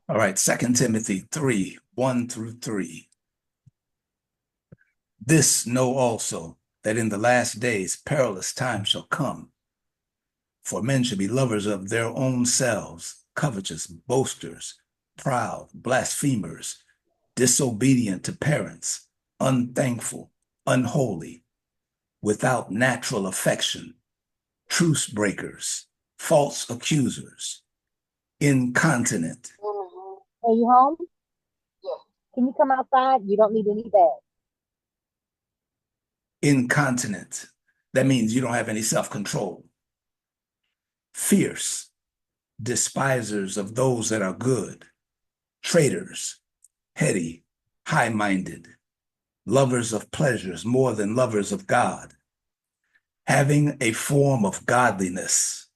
All right, 2 Timothy 3, 1 through 3. This know also, that in the last days perilous times shall come. For men shall be lovers of their own selves, covetous, boasters, proud, blasphemers, disobedient to parents, unthankful, unholy, without natural affection, truce breakers, false accusers, incontinent. Are you home? Can you come outside? You don't need any bags. Incontinent. That means you don't have any self-control. Fierce, despisers of those that are good, traitors, heady, high-minded, lovers of pleasures more than lovers of God, having a form of godliness,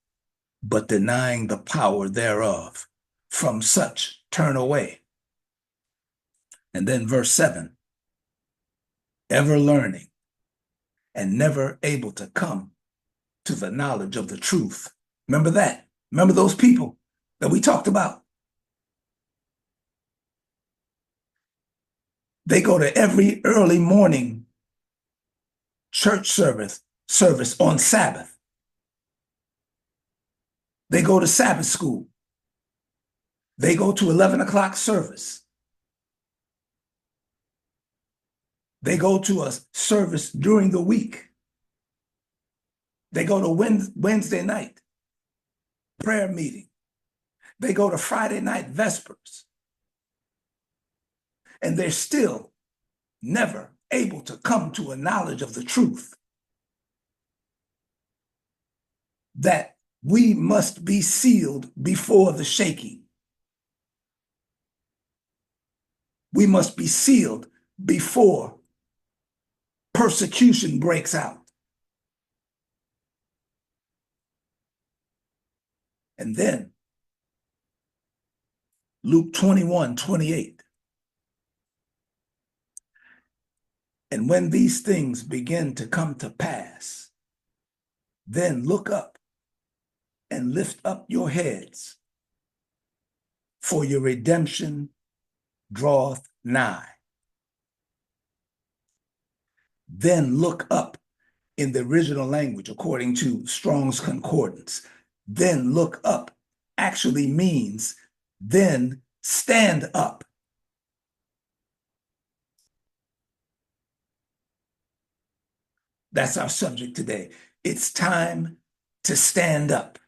but denying the power thereof. From such turn away. And then verse 7, ever learning and never able to come to the knowledge of the truth. Remember that. Remember those people that we talked about. They go to every early morning church service on Sabbath. They go to Sabbath school. They go to 11 o'clock service. They go to a service during the week. They go to Wednesday night prayer meeting. They go to Friday night vespers. And they're still never able to come to a knowledge of the truth that we must be sealed before the shaking. We must be sealed before persecution breaks out. And then Luke 21:28. And when these things begin to come to pass, then look up and lift up your heads, for your redemption draweth nigh. Then look up in the original language, according to Strong's Concordance. Then look up actually means then stand up. That's our subject today. It's time to stand up.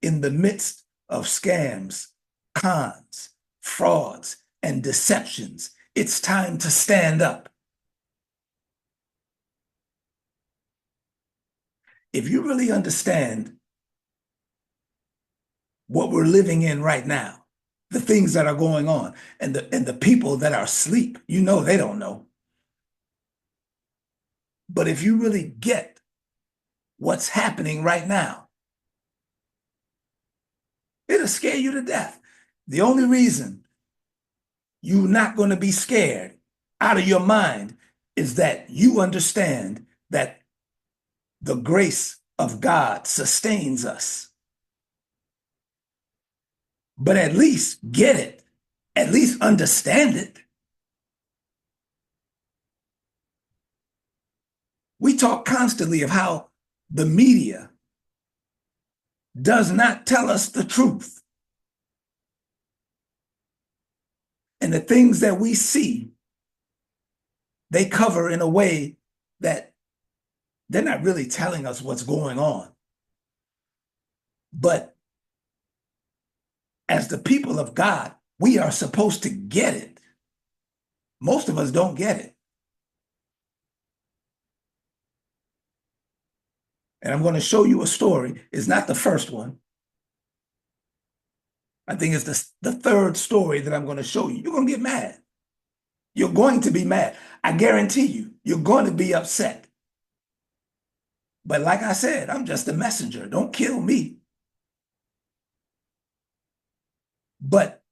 In the midst of scams, cons, frauds, and deceptions, it's time to stand up. If you really understand what we're living in right now, the things that are going on, and the people that are asleep, you know they don't know. But if you really get what's happening right now, it'll scare you to death. The only reason you're not going to be scared out of your mind is that you understand that the grace of God sustains us. But at least get it, at least understand it. We talk constantly of how the media does not tell us the truth. And the things that we see, they cover in a way that they're not really telling us what's going on. But as the people of God, we are supposed to get it. Most of us don't get it. And I'm going to show you a story. It's not the first one. I think it's the third story that I'm going to show you. You're going to get mad. You're going to be mad. I guarantee you, you're going to be upset. But like I said, I'm just a messenger. Don't kill me. But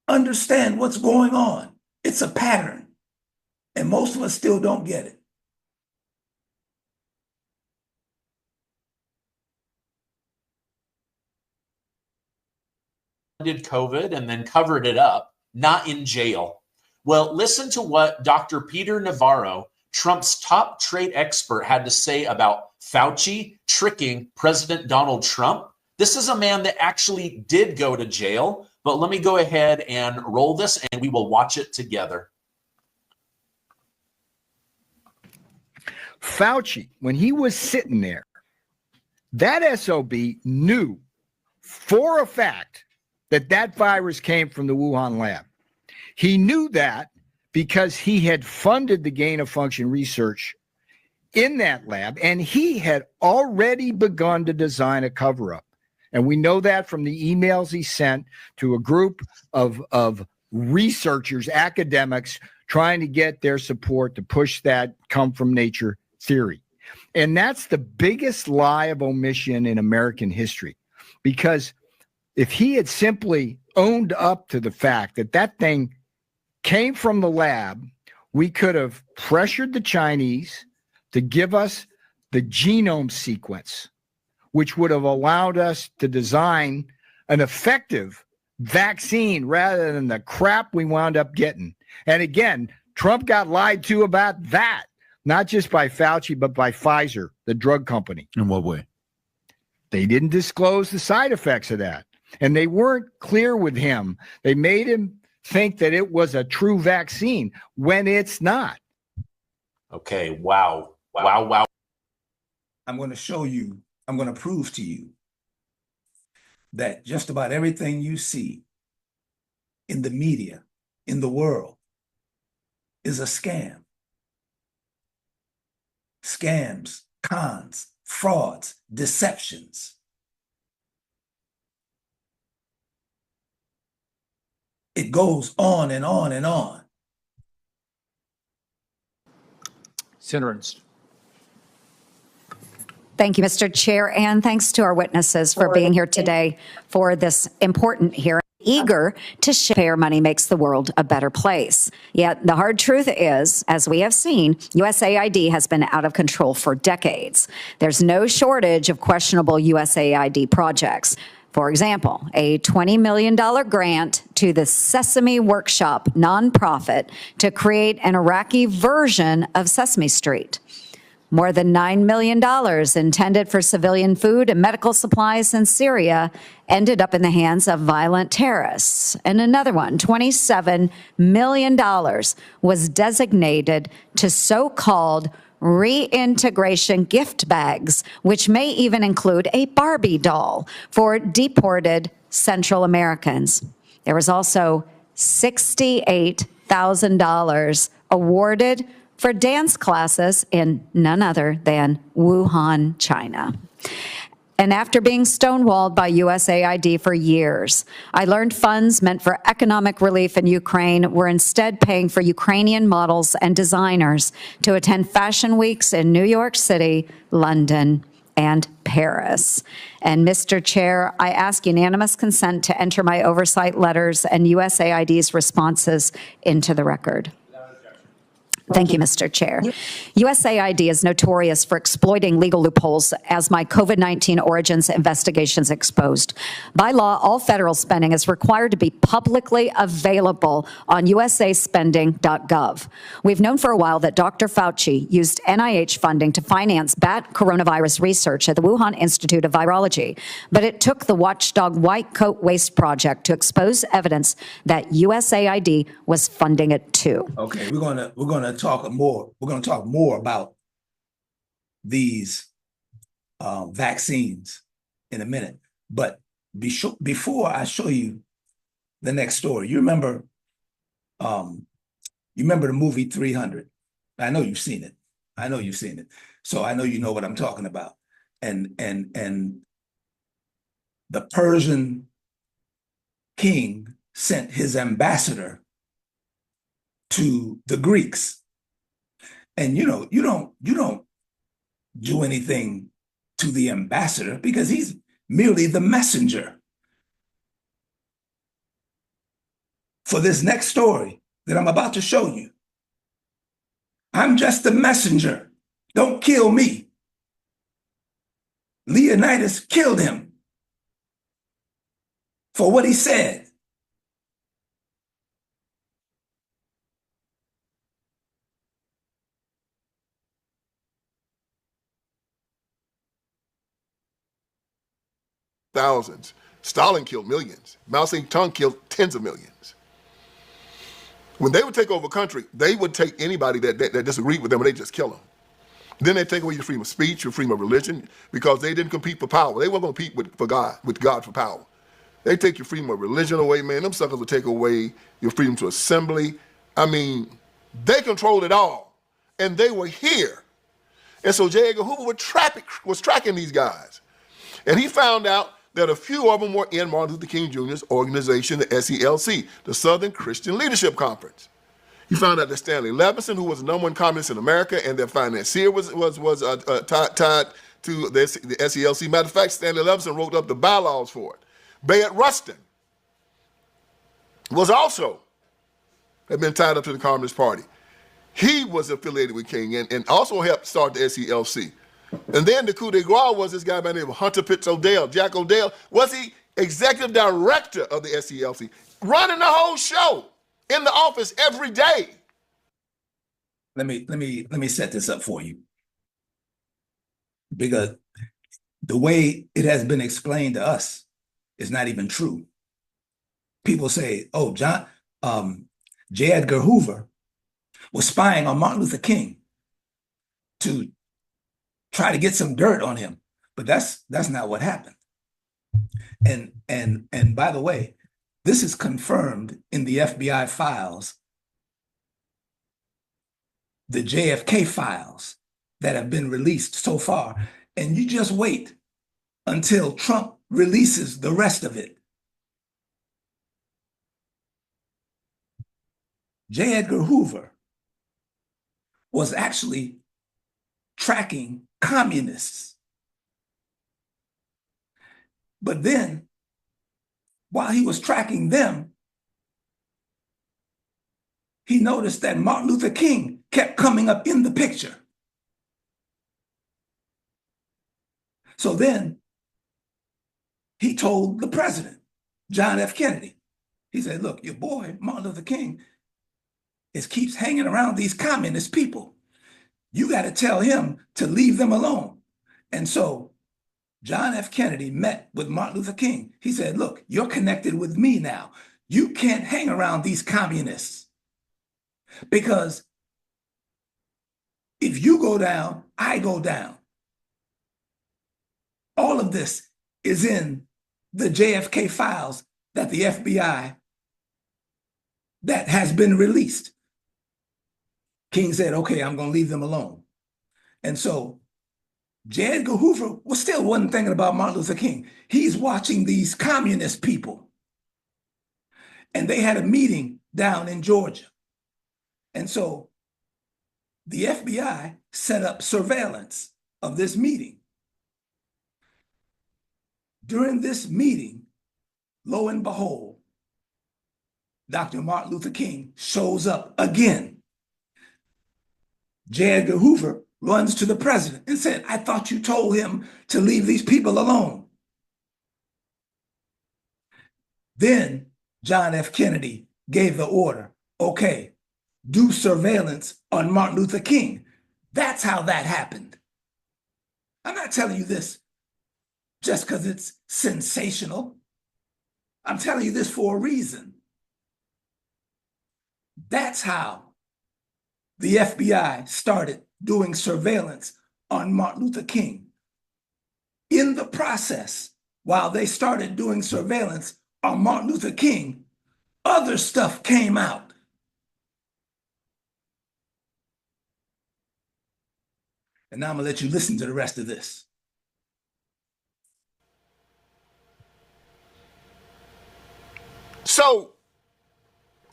understand what's going on. It's a pattern. And most of us still don't get it. COVID and then covered it up, not in jail. Well, listen to what Dr. Peter Navarro, Trump's top trade expert, had to say about Fauci tricking President Donald Trump. This is a man that actually did go to jail, but let me go ahead and roll this and we will watch it together. Fauci, when he was sitting there, that SOB knew for a fact that that virus came from the Wuhan lab. He knew that because he had funded the gain of function research in that lab, and he had already begun to design a cover-up. And we know that from the emails he sent to a group of researchers, academics, trying to get their support to push that come from nature theory. And that's the biggest lie of omission in American history, because if he had simply owned up to the fact that that thing came from the lab, we could have pressured the Chinese to give us the genome sequence, which would have allowed us to design an effective vaccine rather than the crap we wound up getting. And again, Trump got lied to about that, not just by Fauci, but by Pfizer, the drug company. In what way? They didn't disclose the side effects of that. And they weren't clear with him. They made him think that it was a true vaccine when it's not. Okay, wow. I'm going to show you, I'm going to prove to you that just about everything you see in the media, in the world, is a scam. Scams, cons, frauds, deceptions. It goes on and on and on. Senator Ernst. Thank you, Mr. Chair, and thanks to our witnesses for being here today for this important hearing. Eager to share money makes the world a better place. Yet the hard truth is, as we have seen, USAID has been out of control for decades. There's no shortage of questionable USAID projects. For example, a $20 million grant to the Sesame Workshop nonprofit to create an Iraqi version of Sesame Street. More than $9 million intended for civilian food and medical supplies in Syria ended up in the hands of violent terrorists. And another one, $27 million, was designated to so-called reintegration gift bags, which may even include a Barbie doll for deported Central Americans. There was also $68,000 awarded for dance classes in none other than Wuhan, China. And after being stonewalled by USAID for years, I learned funds meant for economic relief in Ukraine were instead paying for Ukrainian models and designers to attend fashion weeks in New York City, London, and Paris. And Mr. Chair, I ask unanimous consent to enter my oversight letters and USAID's responses into the record. Thank you, Mr. Chair. USAID is notorious for exploiting legal loopholes, as my COVID-19 origins investigations exposed. By law, all federal spending is required to be publicly available on usaspending.gov. We've known for a while that Dr. Fauci used NIH funding to finance bat coronavirus research at the Wuhan Institute of Virology, but it took the watchdog White Coat Waste Project to expose evidence that USAID was funding it too. Okay, we're gonna talk more. We're gonna talk more about these vaccines in a minute. But before I show you the next story, you remember the movie 300? I know you've seen it. So I know you know what I'm talking about. And the Persian king sent his ambassador to the Greeks. And you don't do anything to the ambassador because he's merely the messenger. For this next story that I'm about to show you, I'm just the messenger. Don't kill me. Leonidas killed him for what he said. thousands. Stalin killed millions. Mao Zedong killed tens of millions. When they would take over a country, they would take anybody that disagreed with them and they just kill them. Then they take away your freedom of speech, your freedom of religion, because they didn't compete for power. They weren't going to compete with God for power. They take your freedom of religion away, man. Them suckers will take away your freedom to assembly. I mean, they controlled it all. And they were here. And so J. Edgar Hoover was tracking these guys. And he found out that a few of them were in Martin Luther King Jr.'s organization, the SELC, the Southern Christian Leadership Conference. He found out that Stanley Levinson, who was the #1 communist in America and their financier, was tied to the SELC. Matter of fact, Stanley Levinson wrote up the bylaws for it. Bayard Rustin was also, had been tied up to the Communist Party. He was affiliated with King and also helped start the SELC. And then the coup de grace was this guy by the name of Hunter Pitts O'Dell. Jack O'Dell, was he executive director of the SELC, running the whole show in the office every day. Let me set this up for you. Because the way it has been explained to us is not even true. People say, oh, J. Edgar Hoover was spying on Martin Luther King to try to get some dirt on him. But that's not what happened. And by the way, this is confirmed in the FBI files, the JFK files that have been released so far. And you just wait until Trump releases the rest of it. J. Edgar Hoover was actually tracking communists. But then, while he was tracking them, he noticed that Martin Luther King kept coming up in the picture. So then he told the president, John F. Kennedy, he said, look, your boy, Martin Luther King, keeps hanging around these communist people. You got to tell him to leave them alone. And so John F. Kennedy met with Martin Luther King. He said, look, you're connected with me now. You can't hang around these communists. Because if you go down, I go down. All of this is in the JFK files that the FBI that has been released. King said, okay, I'm going to leave them alone. And so J. Edgar Hoover wasn't thinking about Martin Luther King. He's watching these communist people. And they had a meeting down in Georgia. And so the FBI set up surveillance of this meeting. During this meeting, lo and behold, Dr. Martin Luther King shows up again. J. Edgar Hoover runs to the president and said, I thought you told him to leave these people alone. Then John F. Kennedy gave the order, okay, do surveillance on Martin Luther King. That's how that happened. I'm not telling you this just because it's sensational. I'm telling you this for a reason. That's how the FBI started doing surveillance on Martin Luther King. In the process, while they started doing surveillance on Martin Luther King, other stuff came out. And now I'm going to let you listen to the rest of this. So,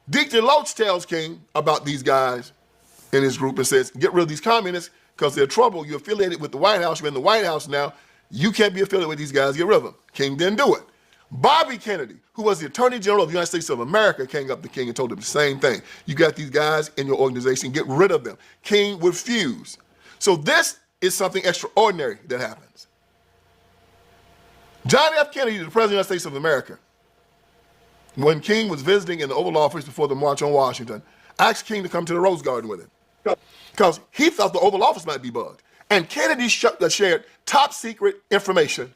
Dietrich Loach tells King about these guys in his group and says, get rid of these communists because they're trouble. You're affiliated with the White House. You're in the White House now. You can't be affiliated with these guys. Get rid of them. King didn't do it. Bobby Kennedy, who was the Attorney General of the United States of America, came up to King and told him the same thing. You got these guys in your organization. Get rid of them. King refused. So this is something extraordinary that happens. John F. Kennedy, the President of the United States of America, when King was visiting in the Oval Office before the March on Washington, asked King to come to the Rose Garden with him because he thought the Oval Office might be bugged. And Kennedy shared top secret information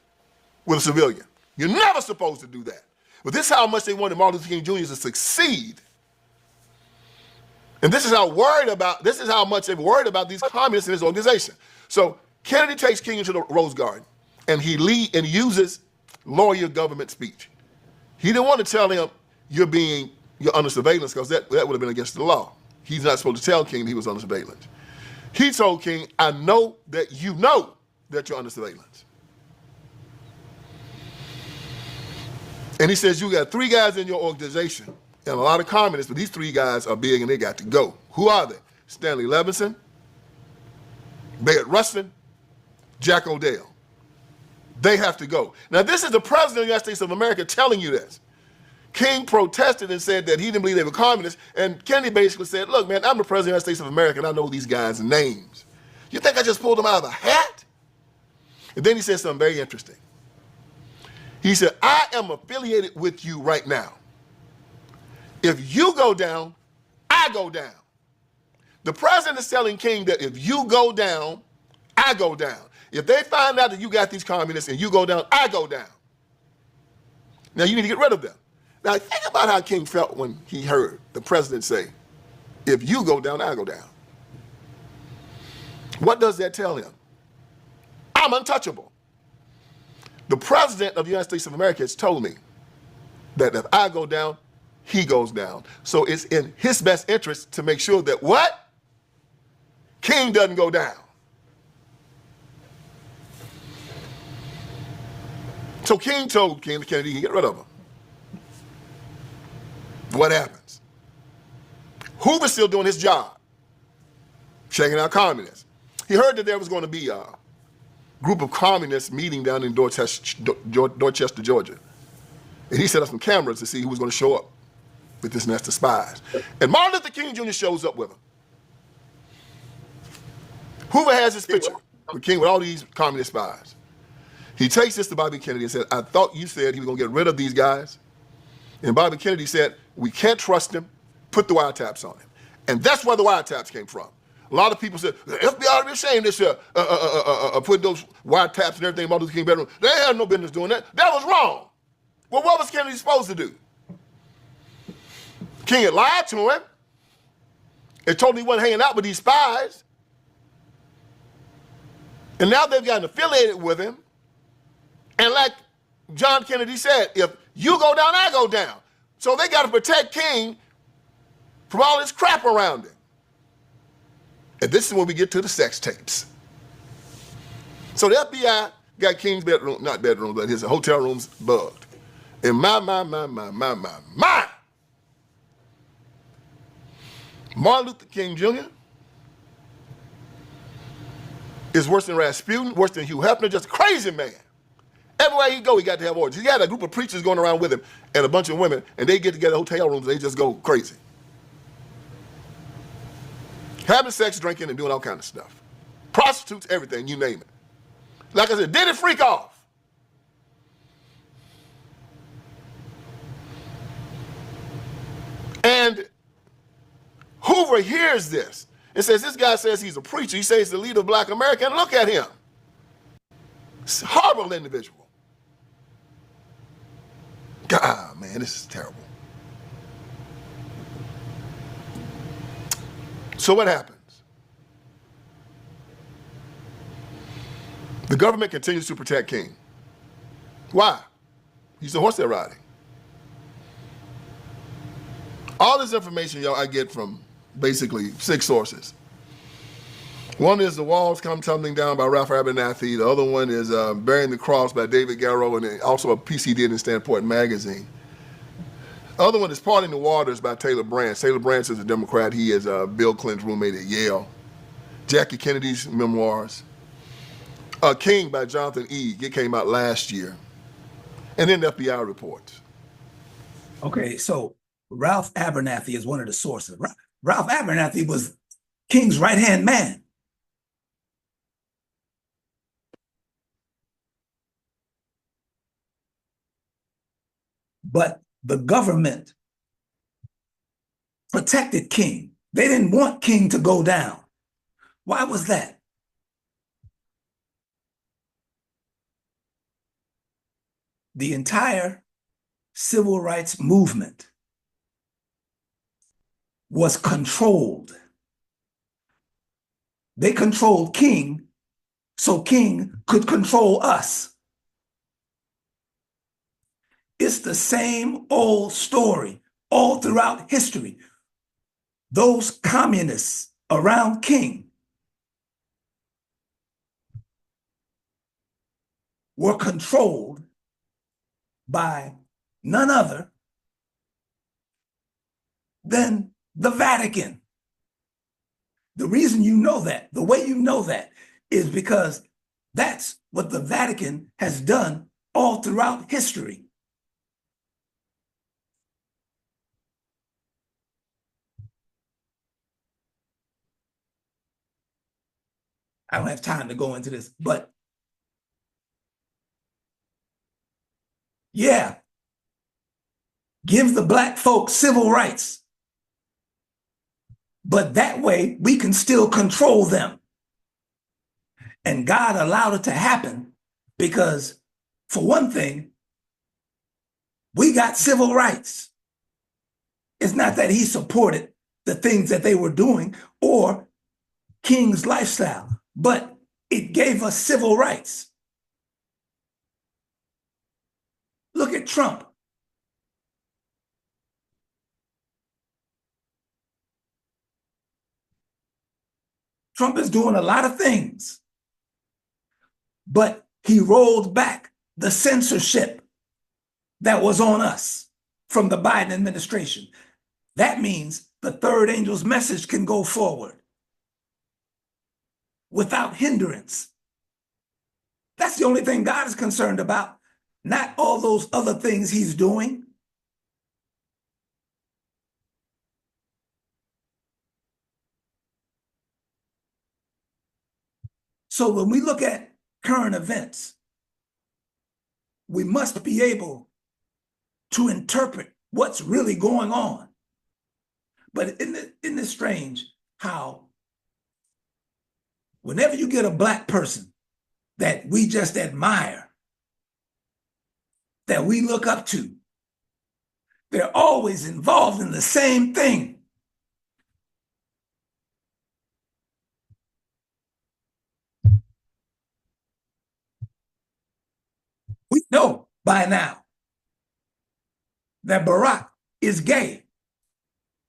with a civilian. You're never supposed to do that. But this is how much they wanted Martin Luther King Jr. to succeed. And this is how much they've worried about these communists in his organization. So Kennedy takes King into the Rose Garden, and he uses lawyer government speech. He didn't want to tell him you're under surveillance, because that would have been against the law. He's not supposed to tell King he was under surveillance. He told King, I know that you know that you're under surveillance. And he says, you got 3 guys in your organization, and a lot of communists, but these 3 guys are big and they got to go. Who are they? Stanley Levinson, Bayard Rustin, Jack O'Dell. They have to go. Now, this is the president of the United States of America telling you this. King protested and said that he didn't believe they were communists, and Kennedy basically said, look, man, I'm the president of the United States of America, and I know these guys' names. You think I just pulled them out of a hat? And then he said something very interesting. He said, I am affiliated with you right now. If you go down, I go down. The president is telling King that if you go down, I go down. If they find out that you got these communists and you go down, I go down. Now you need to get rid of them. Now think about how King felt when he heard the president say, if you go down, I go down. What does that tell him? I'm untouchable. The president of the United States of America has told me that if I go down, he goes down. So it's in his best interest to make sure that what? King doesn't go down. So King told Kennedy he can get rid of him. What happens? Hoover's still doing his job, checking out communists. He heard that there was going to be a group of communists meeting down in Dorchester, Georgia. And he set up some cameras to see who was going to show up with this nest of spies. And Martin Luther King Jr. shows up with him. Hoover has his picture with King with all these communist spies. He takes this to Bobby Kennedy and said, I thought you said he was going to get rid of these guys. And Bobby Kennedy said, we can't trust him, put the wiretaps on him. And that's where the wiretaps came from. A lot of people said, the FBI ought to be ashamed of this, putting those wiretaps and everything in Martin Luther King bedroom. They had no business doing that. That was wrong. Well, what was Kennedy supposed to do? King had lied to him. They told him he wasn't hanging out with these spies. And now they've gotten affiliated with him. And like John Kennedy said, if you go down, I go down. So they got to protect King from all this crap around him. And this is when we get to the sex tapes. So the FBI got King's bedroom, not bedroom, but his hotel rooms bugged. And my. Martin Luther King Jr. is worse than Rasputin, worse than Hugh Hefner, just a crazy man. Everywhere he go, he got to have orgies. He had a group of preachers going around with him and a bunch of women, and they get together in hotel rooms, and they just go crazy. Having sex, drinking, and doing all kinds of stuff. Prostitutes, everything, you name it. Like I said, did it freak off? And Hoover hears this and says, this guy says he's a preacher. He says he's the leader of Black America, and look at him. It's a horrible individual. God, man, this is terrible. So what happens? The government continues to protect King. Why? He's the horse they're riding. All this information, y'all, I get from basically 6 sources. One is The Walls Come Tumbling Down by Ralph Abernathy. The other one is Bearing the Cross by David Garrow, and also a piece he did in Standpoint Magazine. The other one is Parting the Waters by Taylor Branch. Taylor Branch is a Democrat. He is Bill Clinton's roommate at Yale. Jackie Kennedy's memoirs. King by Jonathan Eeg. It came out last year. And then the FBI reports. Okay, so Ralph Abernathy is one of the sources. Ralph Abernathy was King's right-hand man. But the government protected King. They didn't want King to go down. Why was that? the entire civil rights movement was controlled. They controlled King so King could control us. It's the same old story all throughout history. Those communists around King were controlled by none other than the Vatican. The reason you know that, the way you know that, is because that's what the Vatican has done all throughout history. I don't have time to go into this, but yeah, give the black folks civil rights, but that way we can still control them. And God allowed it to happen because, for one thing, we got civil rights. It's not that he supported the things that they were doing or King's lifestyle, but it gave us civil rights. Look at Trump. Trump is doing a lot of things, but he rolled back the censorship that was on us from the Biden administration. That means the third angel's message can go forward without hindrance. That's the only thing God is concerned about, not all those other things he's doing. So when we look at current events, we must be able to interpret what's really going on. But isn't it strange how whenever you get a black person that we just admire, that we look up to, they're always involved in the same thing. We know by now that Barack is gay.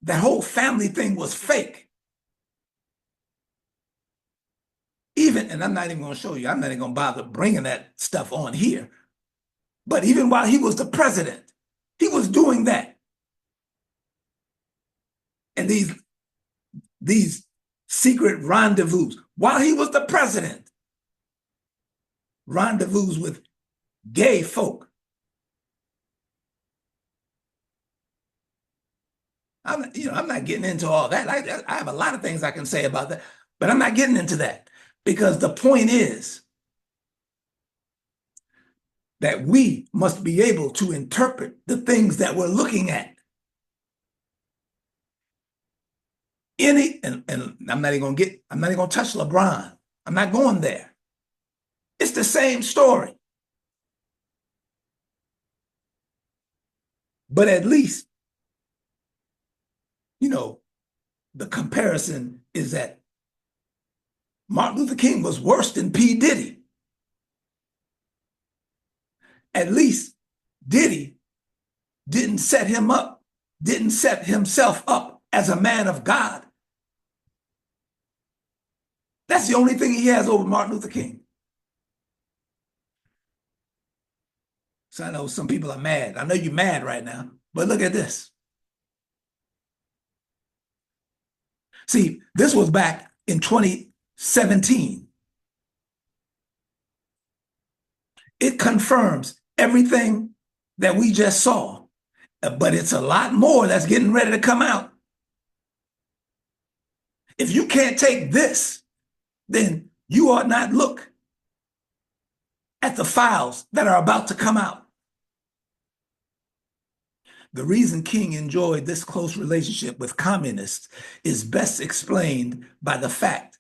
That whole family thing was fake. Even, and I'm not even going to show you, I'm not even going to bother bringing that stuff on here. But even while he was the president, he was doing that. And these secret rendezvous, while he was the president, rendezvous with gay folk. I'm not getting into all that. I have a lot of things I can say about that, but I'm not getting into that because the point is that we must be able to interpret the things that we're looking at. And I'm not even going to touch LeBron. I'm not going there. It's the same story. But at least, the comparison is that Martin Luther King was worse than P. Diddy. At least Diddy didn't set himself up as a man of God. That's the only thing he has over Martin Luther King. So I know some people are mad. I know you're mad right now, but look at this. See, this was back in 2017. It confirms everything that we just saw, but it's a lot more that's getting ready to come out. If you can't take this, then you ought not look at the files that are about to come out. The reason King enjoyed this close relationship with communists is best explained by the fact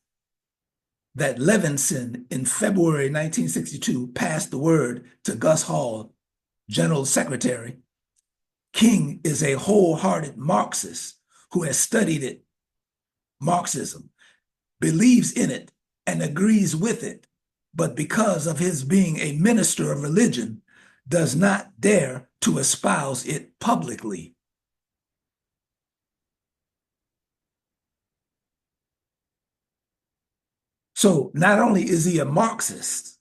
that Levinson in February 1962 passed the word to Gus Hall General Secretary, King is a wholehearted Marxist who has studied it, Marxism, believes in it, and agrees with it, but because of his being a minister of religion, does not dare to espouse it publicly. So not only is he a Marxist,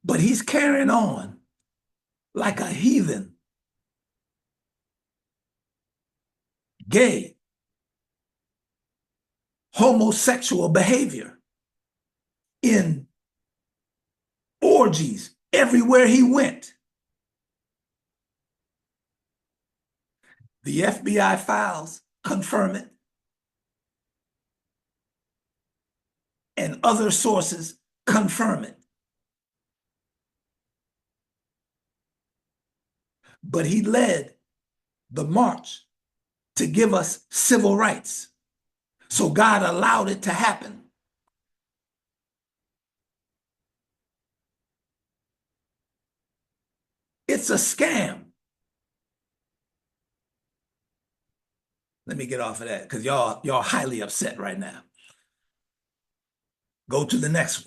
but he's carrying on like a heathen, gay, homosexual behavior in orgies everywhere he went. The FBI files confirm it, and other sources confirm it. But he led the march to give us civil rights. So God allowed it to happen. It's a scam. Let me get off of that because y'all highly upset right now. Go to the next one.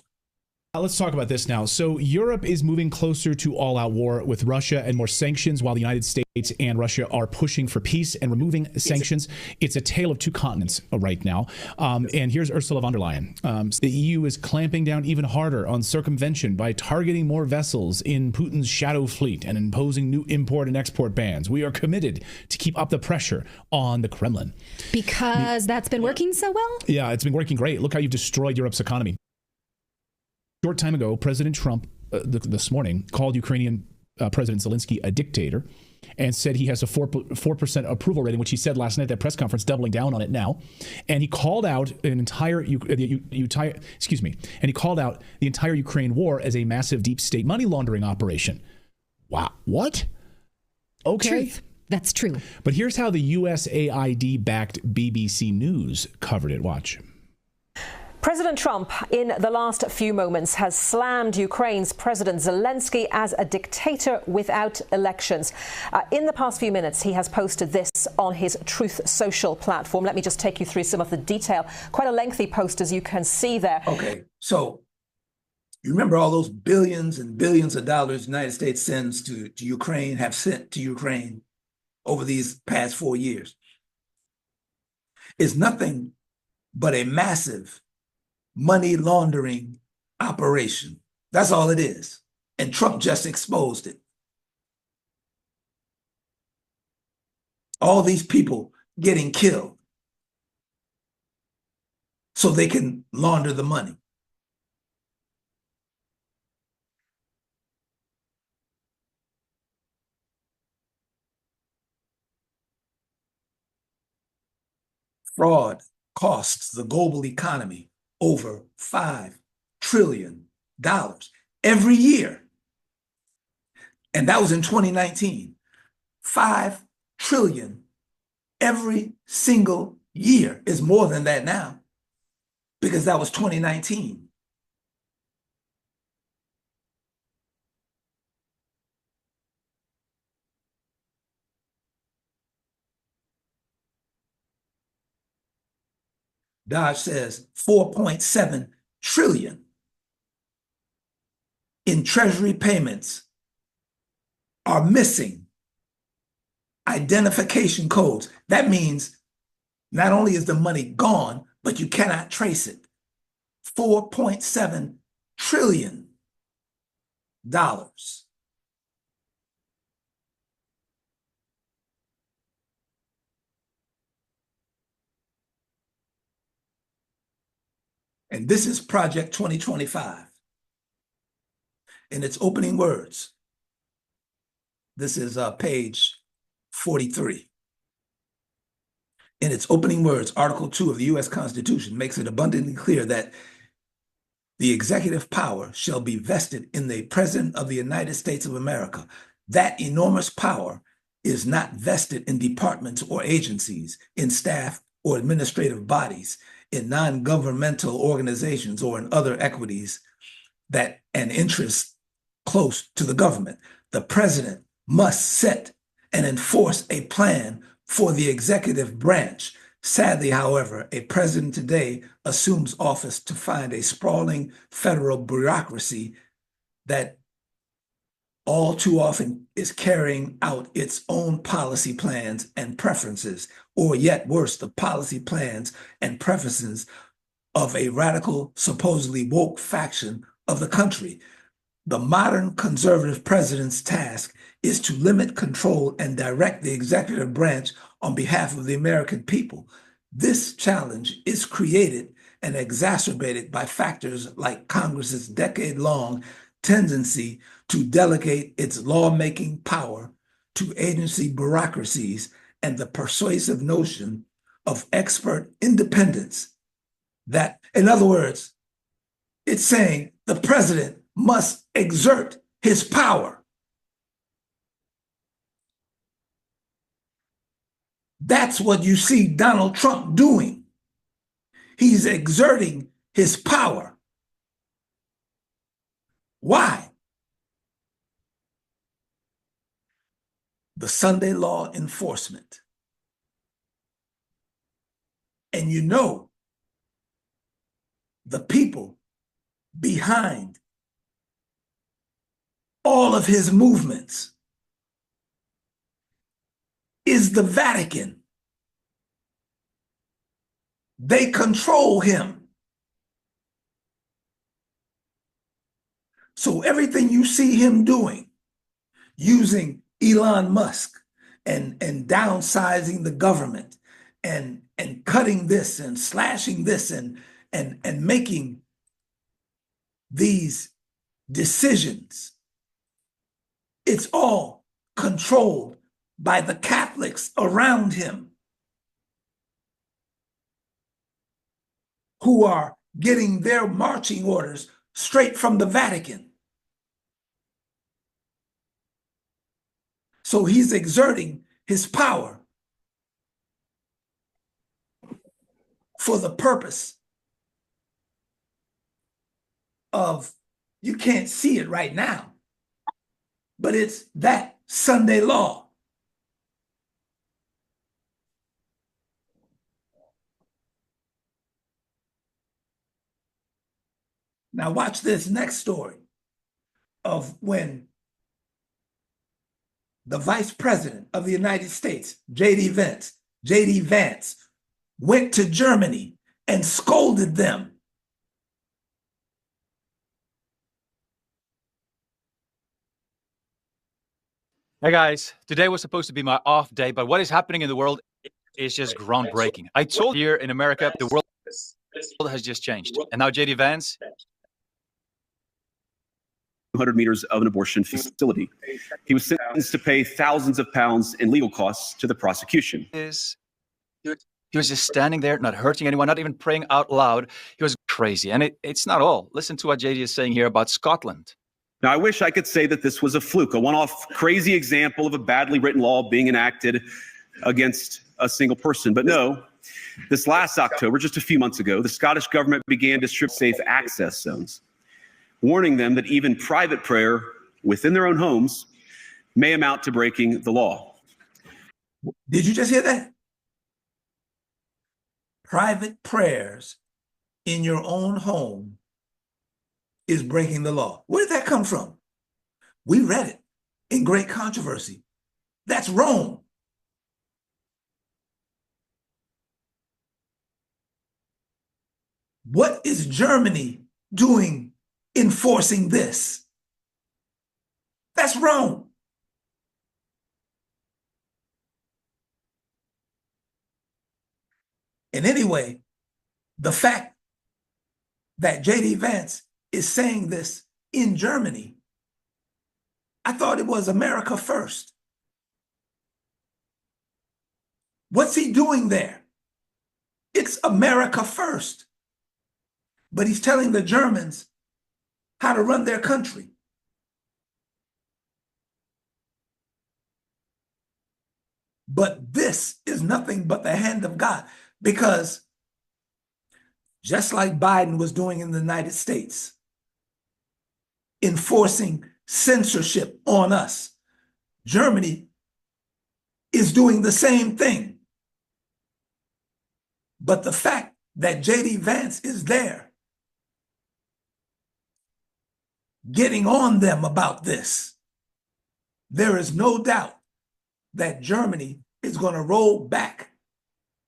Let's talk about this now. So Europe is moving closer to all-out war with Russia and more sanctions, while the United States and Russia are pushing for peace and removing sanctions. It's a tale of two continents right now. And here's Ursula von der Leyen. The EU is clamping down even harder on circumvention by targeting more vessels in Putin's shadow fleet and imposing new import and export bans. We are committed to keep up the pressure on the Kremlin. Because that's been working so well? Yeah, it's been working great. Look how you've destroyed Europe's economy. Short time ago, President Trump, this morning, called Ukrainian President Zelensky a dictator and said he has a 4% approval rating, which he said last night at that press conference, doubling down on it now. And he called out and he called out the entire Ukraine war as a massive deep state money laundering operation. Wow. What? Okay. Truth. That's true. But here's how the USAID-backed BBC News covered it. Watch. President Trump, in the last few moments, has slammed Ukraine's President Zelensky as a dictator without elections. In the past few minutes, he has posted this on his Truth Social platform. Let me just take you through some of the detail. Quite a lengthy post, as you can see there. Okay, so you remember all those billions and billions of dollars the United States sends to Ukraine, have sent to Ukraine over these past 4 years. It's nothing but a massive money laundering operation. That's all it is. And Trump just exposed it. All these people getting killed so they can launder the money. Fraud costs the global economy over $5 trillion every year. And that was in 2019. $5 trillion every single year is more than that now, because that was 2019. Dodge says 4.7 trillion in Treasury payments are missing identification codes. That means not only is the money gone, but you cannot trace it. $4.7 trillion. And this is Project 2025. In its opening words, this is page 43. In its opening words, Article 2 of the U.S. Constitution makes it abundantly clear that the executive power shall be vested in the President of the United States of America. That enormous power is not vested in departments or agencies, in staff or administrative bodies, in non-governmental organizations, or in other equities that and interests close to the government. The president must set and enforce a plan for the executive branch. Sadly, however, a president today assumes office to find a sprawling federal bureaucracy that all too often is carrying out its own policy plans and preferences, or yet worse, the policy plans and preferences of a radical, supposedly woke faction of the country. The modern conservative president's task is to limit, control, and direct the executive branch on behalf of the American people. This challenge is created and exacerbated by factors like Congress's decade-long tendency to delegate its lawmaking power to agency bureaucracies and the persuasive notion of expert independence. That, in other words, it's saying the president must exert his power. That's what you see Donald Trump doing. He's exerting his power. Why? The Sunday law enforcement. And you know, the people behind all of his movements is the Vatican. They control him. So everything you see him doing, using Elon Musk and downsizing the government and cutting this and slashing this and making these decisions, it's all controlled by the Catholics around him who are getting their marching orders straight from the Vatican. So he's exerting his power for the purpose of, you can't see it right now, but it's that Sunday law. Now watch this next story of when the Vice President of the United States, J.D. Vance, went to Germany and scolded them. Hey guys, today was supposed to be my off day, but what is happening in the world is just groundbreaking. I told you here in America, the world has just changed. And now J.D. Vance, 200 meters of an abortion facility. He was sentenced to pay thousands of pounds in legal costs to the prosecution. he was just standing there, not hurting anyone, not even praying out loud. He was crazy. And it's not all. Listen to what JD is saying here about Scotland. Now, I wish I could say that this was a fluke, a one-off crazy example of a badly written law being enacted against a single person. But no, this last October, just a few months ago, the Scottish government began to strip safe access zones, warning them that even private prayer within their own homes may amount to breaking the law. Did you just hear that? Private prayers in your own home is breaking the law. Where did that come from? We read it in Great Controversy. That's Rome. What is Germany doing enforcing this? That's Rome. And anyway, the fact that J.D. Vance is saying this in Germany, I thought it was America first. What's he doing there? It's America first. But he's telling the Germans how to run their country. But this is nothing but the hand of God, because just like Biden was doing in the United States, enforcing censorship on us. Germany is doing the same thing. But the fact that J.D. Vance is there getting on them about this, there is no doubt that Germany is going to roll back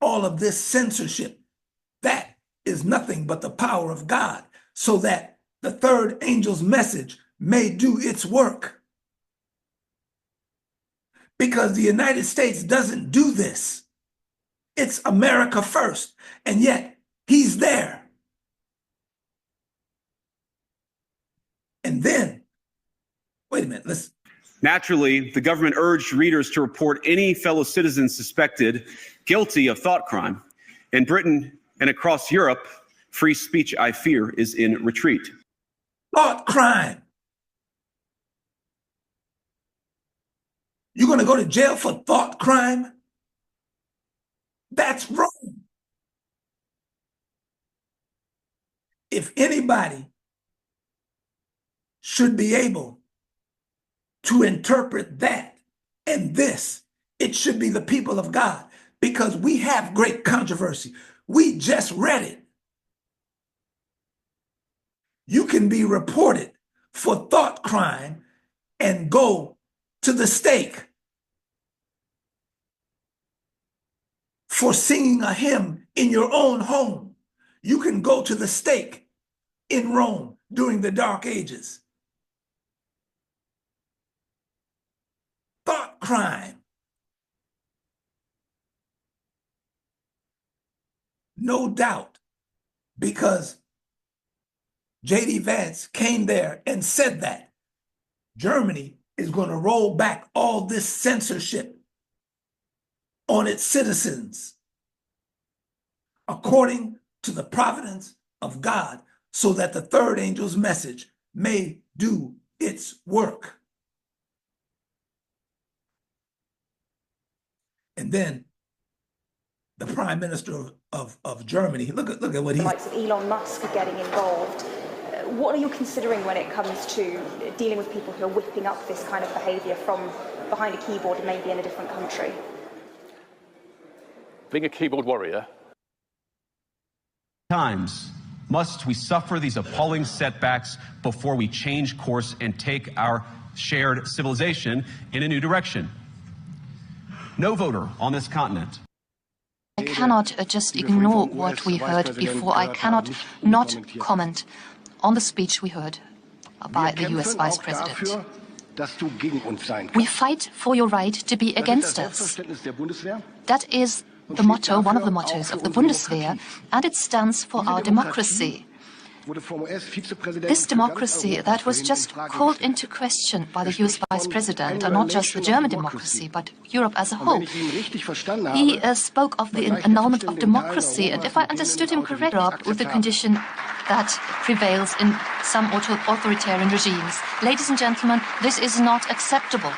all of this censorship. That is nothing but the power of God, so that the third angel's message may do its work. Because the United States doesn't do this. It's America first, and yet he's there. And then, wait a minute, listen. Naturally, the government urged readers to report any fellow citizens suspected guilty of thought crime. In Britain and across Europe, free speech, I fear, is in retreat. Thought crime. You're going to go to jail for thought crime? That's wrong. If anybody should be able to interpret that and this, it should be the people of God, because we have great controversy. We just read it. You can be reported for thought crime and go to the stake for singing a hymn in your own home. You can go to the stake in Rome during the Dark Ages. Thought crime. No doubt, because J.D. Vance came there and said that Germany is going to roll back all this censorship on its citizens according to the providence of God, so that the third angel's message may do its work. And then the Prime Minister of Germany, look at what he... The likes of Elon Musk are getting involved. What are you considering when it comes to dealing with people who are whipping up this kind of behaviour from behind a keyboard and maybe in a different country? Being a keyboard warrior. Times must we suffer these appalling setbacks before we change course and take our shared civilization in a new direction. No voter on this continent. I cannot just ignore what we heard before. I cannot not comment on the speech we heard by the US Vice President. We fight for your right to be against us. That is the motto, one of the mottos of the Bundeswehr, and it stands for our democracy. This democracy that was just called into question by the US Vice President, and not just the German democracy, but Europe as a whole. He spoke of the annulment of democracy, and if I understood him correctly, with the condition that prevails in some authoritarian regimes. Ladies and gentlemen, this is not acceptable.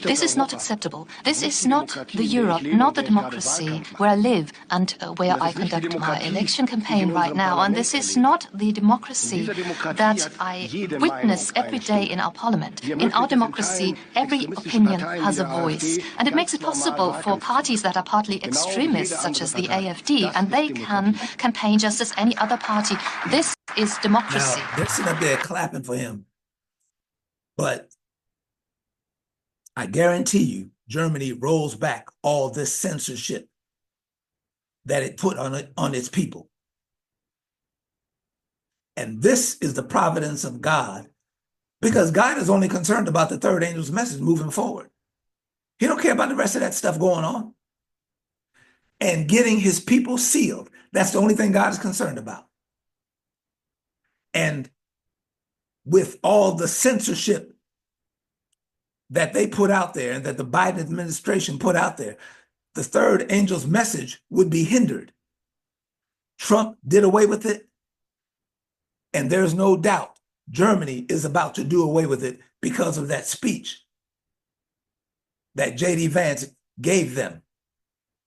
This is not acceptable. This is not the Europe, not the democracy where I live and where I conduct my election campaign right now. And this is not the democracy that I witness every day in our parliament. In our democracy, every opinion has a voice. And it makes it possible for parties that are partly extremist, such as the AfD, and they can campaign just as any other party. This is democracy. Now, they're sitting up there clapping for him. But I guarantee you, Germany rolls back all this censorship that it put on its people. And this is the providence of God, because God is only concerned about the third angel's message moving forward. He don't care about the rest of that stuff going on. And getting his people sealed. That's the only thing God is concerned about. And with all the censorship that they put out there and that the Biden administration put out there, the third angel's message would be hindered. Trump did away with it, and there's no doubt Germany is about to do away with it because of that speech that J.D. Vance gave them.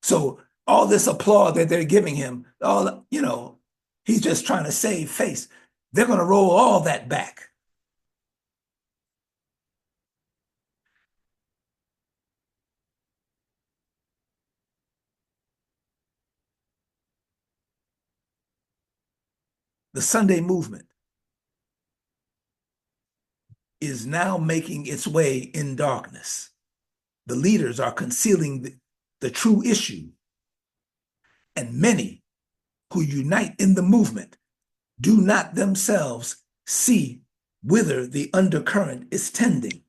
So all this applause that they're giving him, he's just trying to save face. They're going to roll all that back. The Sunday movement is now making its way in darkness. The leaders are concealing the true issue. And many who unite in the movement do not themselves see whither the undercurrent is tending.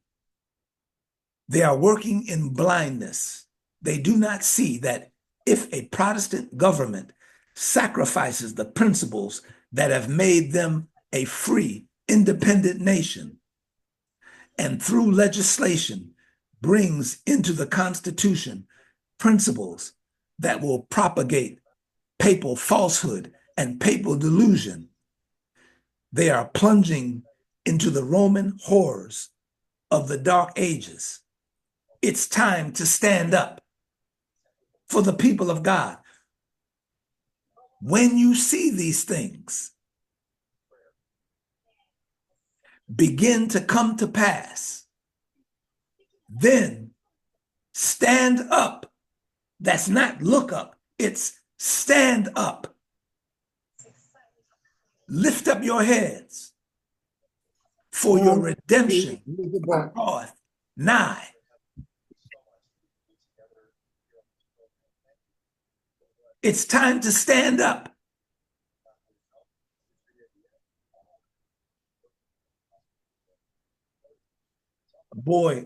They are working in blindness. They do not see that if a Protestant government sacrifices the principles that have made them a free, independent nation, and through legislation brings into the Constitution principles that will propagate papal falsehood and papal delusion, they are plunging into the Roman horrors of the Dark Ages. It's time to stand up for the people of God. When you see these things begin to come to pass, then stand up. That's not look up, it's stand up. Lift up your heads, for your redemption draweth nigh. It's time to stand up.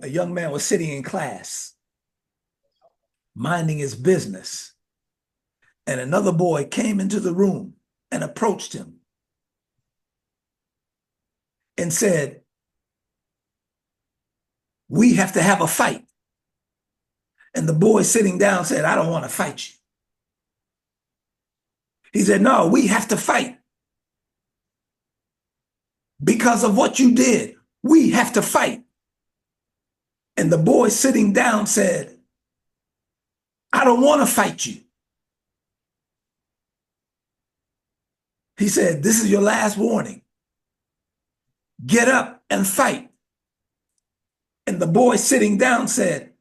A young man was sitting in class, minding his business, and another boy came into the room and approached him and said, "We have to have a fight." And the boy sitting down said, "I don't want to fight you." He said, "No, we have to fight. Because of what you did, we have to fight." And the boy sitting down said, "I don't want to fight you." He said, "This is your last warning. Get up and fight." And the boy sitting down said,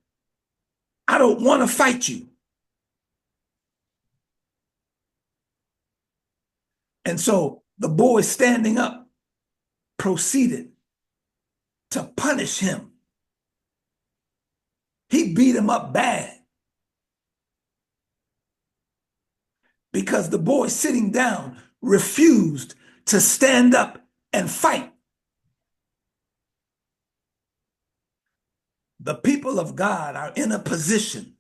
"I don't want to fight you." And so the boy standing up proceeded to punish him. He beat him up bad because the boy sitting down refused to stand up and fight. The people of God are in a position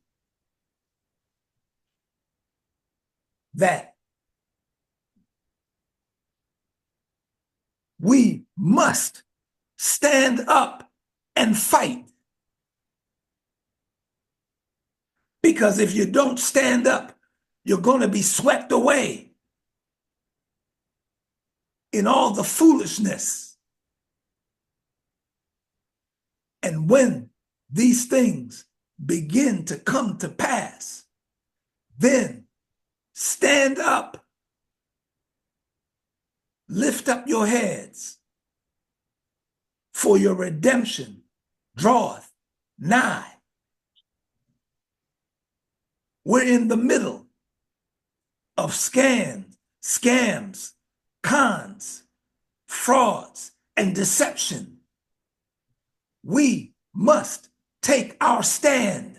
that we must stand up and fight. Because if you don't stand up, you're going to be swept away in all the foolishness. And when these things begin to come to pass, then stand up. Lift up your heads, for your redemption draweth nigh. We're in the middle of scams, cons, frauds, and deception. We must take our stand.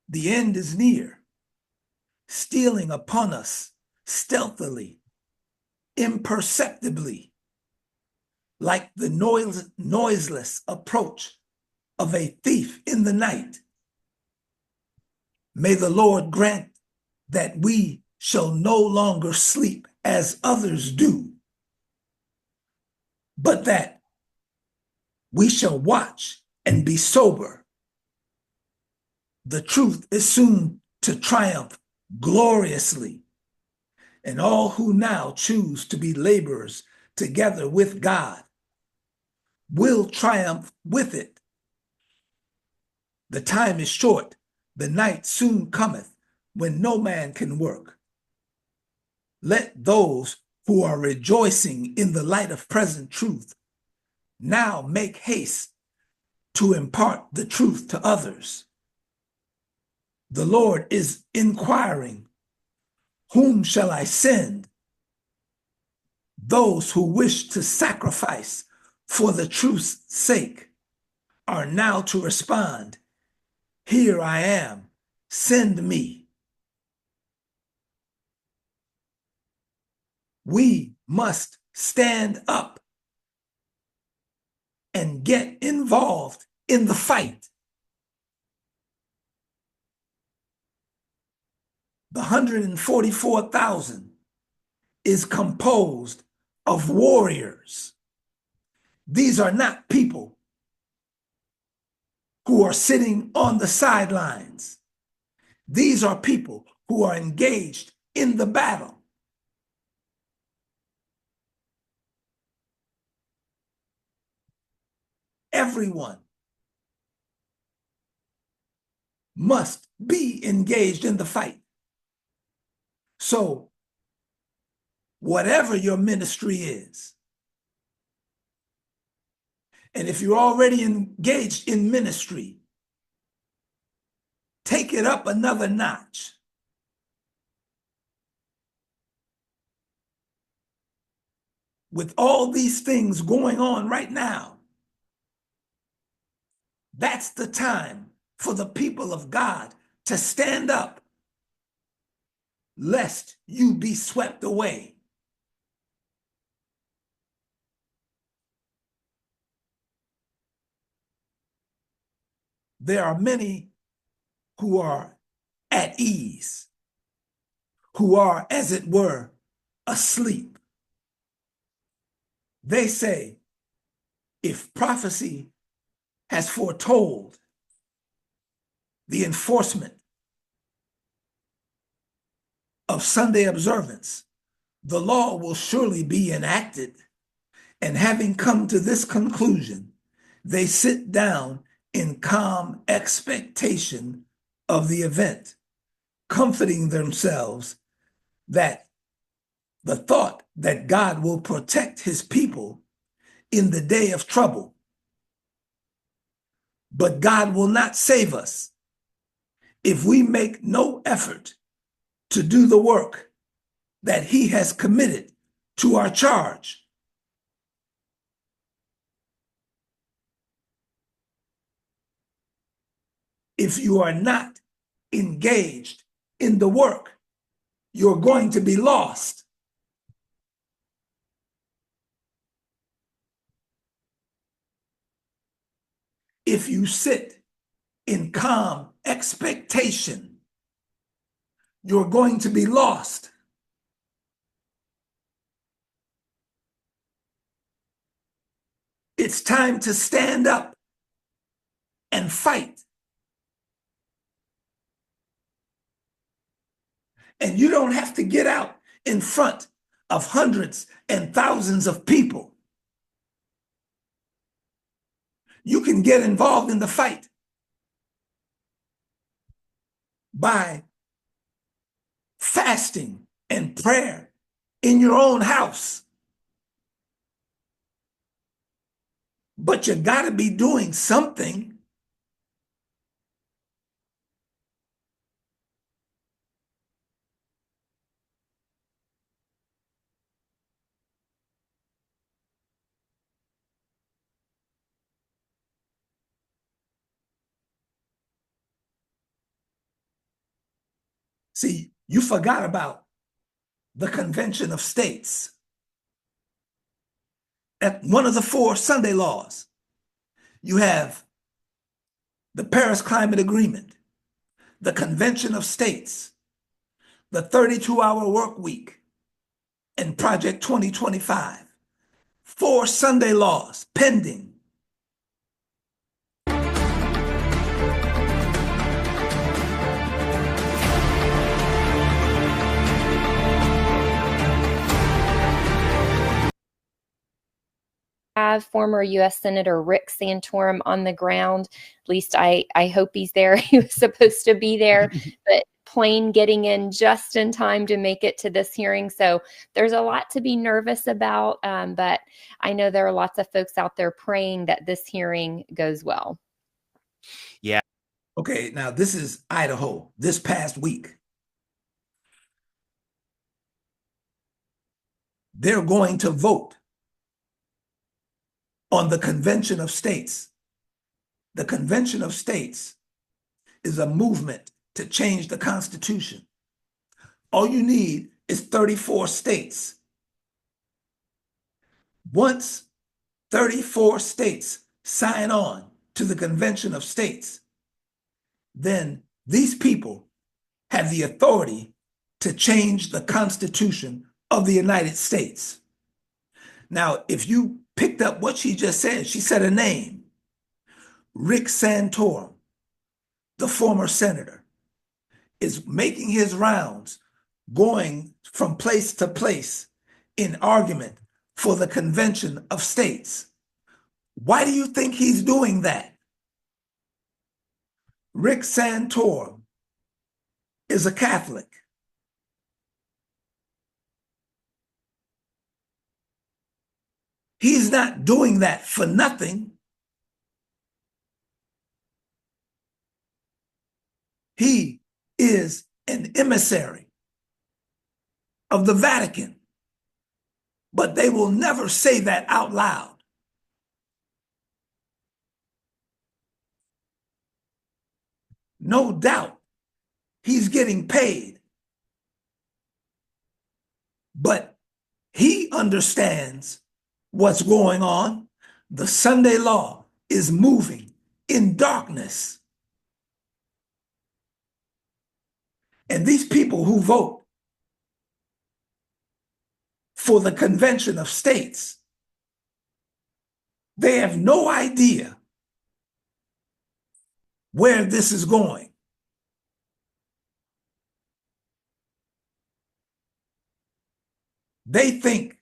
The end is near, stealing upon us stealthily, imperceptibly, like the noiseless approach of a thief in the night. May the Lord grant that we shall no longer sleep as others do, but that we shall watch and be sober. The truth is soon to triumph gloriously, and all who now choose to be laborers together with God will triumph with it. The time is short, the night soon cometh, when no man can work. Let those who are rejoicing in the light of present truth now make haste to impart the truth to others. The Lord is inquiring, whom shall I send? Those who wish to sacrifice for the truth's sake are now to respond, here I am, send me. We must stand up and get involved in the fight. The 144,000 is composed of warriors. These are not people who are sitting on the sidelines. These are people who are engaged in the battle. Everyone must be engaged in the fight. So, whatever your ministry is, and if you're already engaged in ministry, take it up another notch. With all these things going on right now, that's the time for the people of God to stand up, lest you be swept away. There are many who are at ease, who are, as it were, asleep. They say, if prophecy has foretold the enforcement of Sunday observance, the law will surely be enacted. And having come to this conclusion, they sit down in calm expectation of the event, comforting themselves that the thought that God will protect his people in the day of trouble. But God will not save us if we make no effort to do the work that he has committed to our charge. If you are not engaged in the work, you're going to be lost. If you sit in calm expectation, you're going to be lost. It's time to stand up and fight. And you don't have to get out in front of hundreds and thousands of people. You can get involved in the fight by fasting and prayer in your own house. But you got to be doing something. See, you forgot about the Convention of States. At one of the 4 Sunday laws, you have the Paris Climate Agreement, the Convention of States, the 32-hour work week, and Project 2025. 4 Sunday laws pending. have former U.S. Senator Rick Santorum on the ground. At least I hope he's there. He was supposed to be there, but plane getting in just in time to make it to this hearing. So there's a lot to be nervous about, but I know there are lots of folks out there praying that this hearing goes well. Yeah. Okay, now this is Idaho this past week. They're going to vote on the Convention of States. The Convention of States is a movement to change the Constitution. All you need is 34 states. Once 34 states sign on to the Convention of States, then these people have the authority to change the Constitution of the United States. Now, if you picked up what she just said, she said a name, Rick Santorum, the former senator, is making his rounds, going from place to place in argument for the Convention of States. Why do you think he's doing that? Rick Santorum is a Catholic. He's not doing that for nothing. He is an emissary of the Vatican, but they will never say that out loud. No doubt he's getting paid, but he understands what's going on. The Sunday law is moving in darkness. And these people who vote for the Convention of States, they have no idea where this is going. They think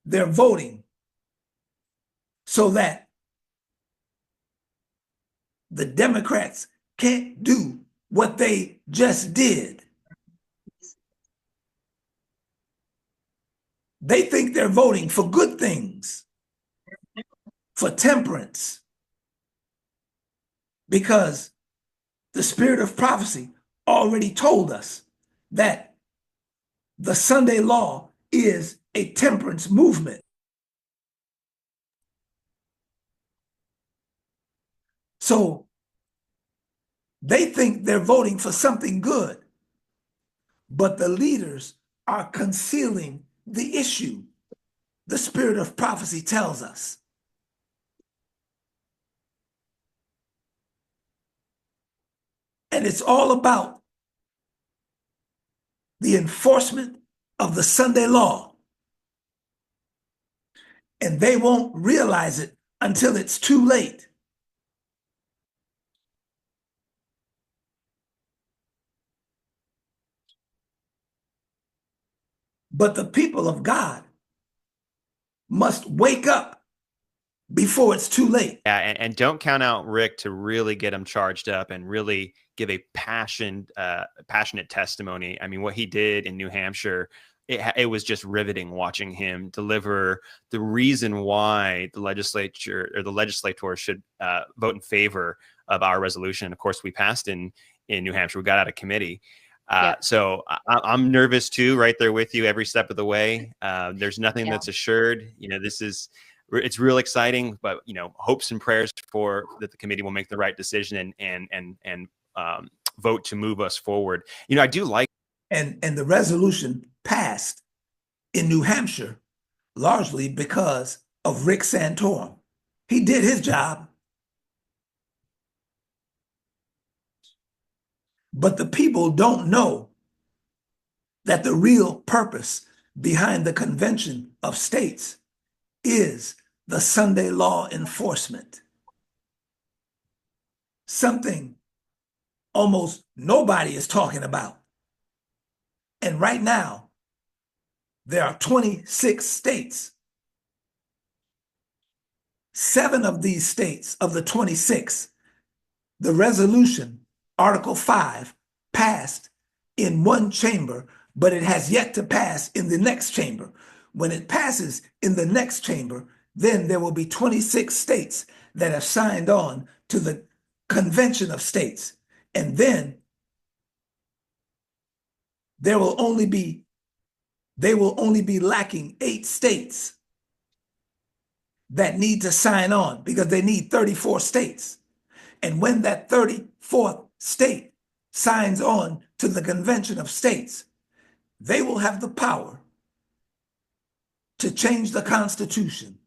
they're voting so that the Democrats can't do what they just did. They think they're voting for good things, for temperance, because the spirit of prophecy already told us that the Sunday law is a temperance movement. So they think they're voting for something good, but the leaders are concealing the issue. The spirit of prophecy tells us. And it's all about the enforcement of the Sunday law. And they won't realize it until it's too late. But the people of God must wake up before it's too late. Yeah, and don't count out Rick to really get him charged up and really give a passionate testimony. I mean, what he did in New Hampshire, it was just riveting watching him deliver the reason why the legislature or the legislators should vote in favor of our resolution. Of course, we passed in New Hampshire. We got out of committee. So I'm nervous too, right there with you every step of the way. There's nothing that's assured. You know, it's real exciting, but hopes and prayers for that the committee will make the right decision and vote to move us forward. I do like and the resolution passed in New Hampshire largely because of Rick Santorum. He did his job. But the people don't know that the real purpose behind the Convention of States is the Sunday law enforcement. Something almost nobody is talking about. And right now, there are 26 states 7 of these states, of the 26, the resolution, Article 5, passed in one chamber, but it has yet to pass in the next chamber. When it passes in the next chamber, then there will be 26 states that have signed on to the Convention of States. And then they will only be lacking 8 states that need to sign on, because they need 34 states. And when that 34th state signs on to the Convention of States, they will have the power to change the Constitution.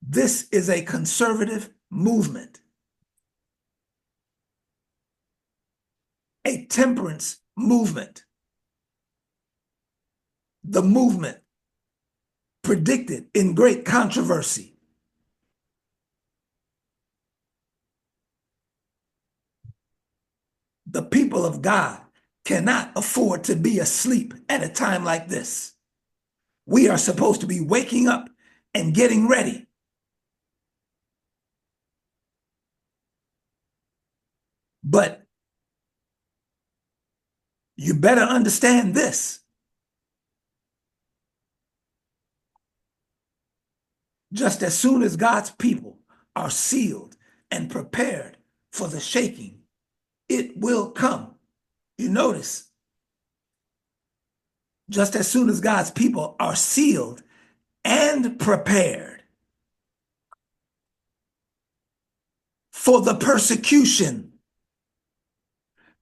This is a conservative movement, a temperance movement, the movement predicted in great controversy. The people of God cannot afford to be asleep at a time like this. We are supposed to be waking up and getting ready. But you better understand this. Just as soon as God's people are sealed and prepared for the shaking, it will come. You notice, just as soon as God's people are sealed and prepared for the persecution,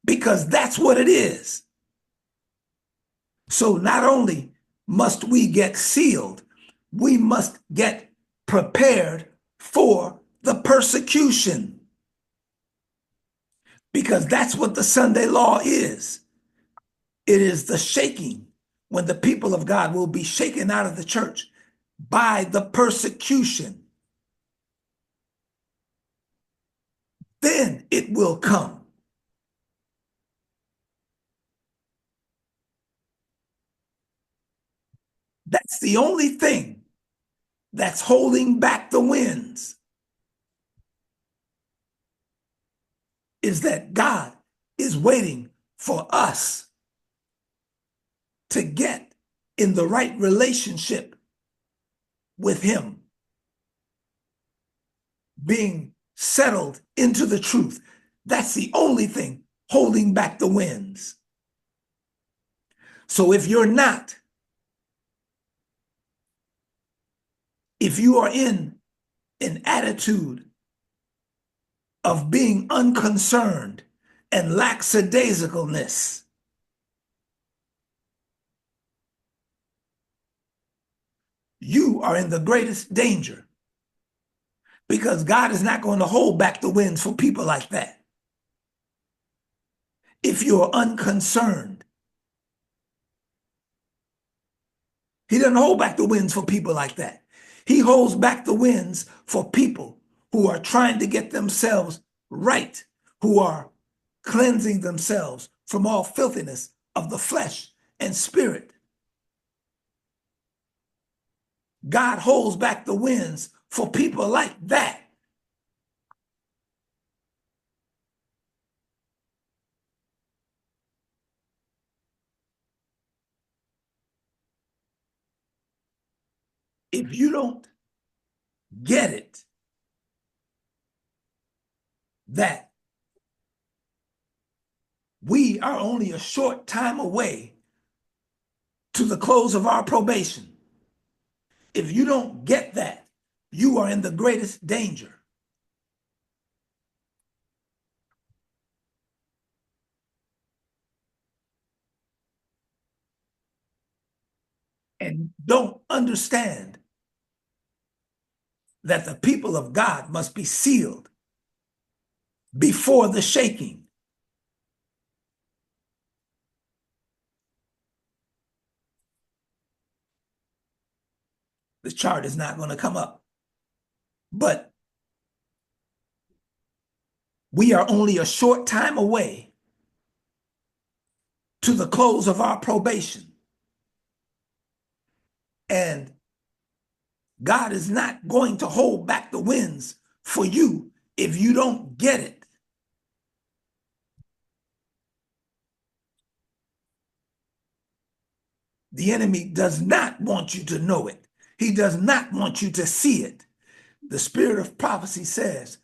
because that's what it is. So not only must we get sealed, we must get prepared for the persecution. Because that's what the Sunday law is. It is the shaking, when the people of God will be shaken out of the church by the persecution. Then it will come. That's the only thing that's holding back the winds, is that God is waiting for us to get in the right relationship with Him, being settled into the truth. That's the only thing holding back the winds. So if you're not, if you are in an attitude of being unconcerned and lackadaisicalness, you are in the greatest danger, because God is not going to hold back the winds for people like that. If you're unconcerned, He doesn't hold back the winds for people like that. He holds back the winds for people who are trying to get themselves right, who are cleansing themselves from all filthiness of the flesh and spirit. God holds back the winds for people like that. If you don't get it, that we are only a short time away to the close of our probation, if you don't get that, you are in the greatest danger. And don't understand that the people of God must be sealed before the shaking. The chart is not going to come up, but we are only a short time away to the close of our probation. And God is not going to hold back the winds for you if you don't get it. The enemy does not want you to know it. He does not want you to see it. The spirit of prophecy says,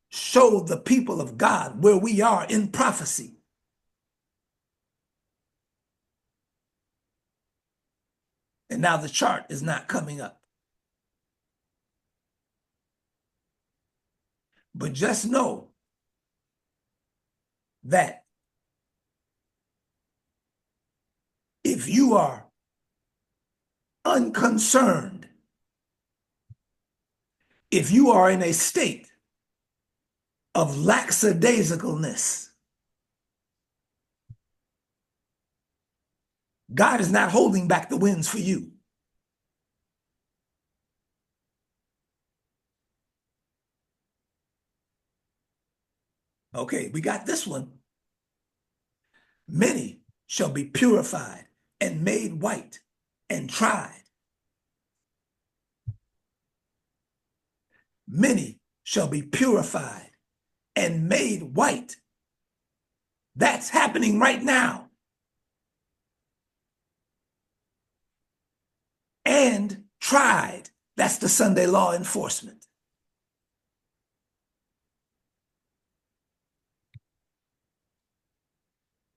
show the people of God where we are in prophecy. And now the chart is not coming up. But just know that if you are unconcerned, if you are in a state of lackadaisicalness, God is not holding back the winds for you. Okay, we got this one. Many shall be purified and made white and tried. Many shall be purified and made white. That's happening right now. And tried. That's the Sunday law enforcement.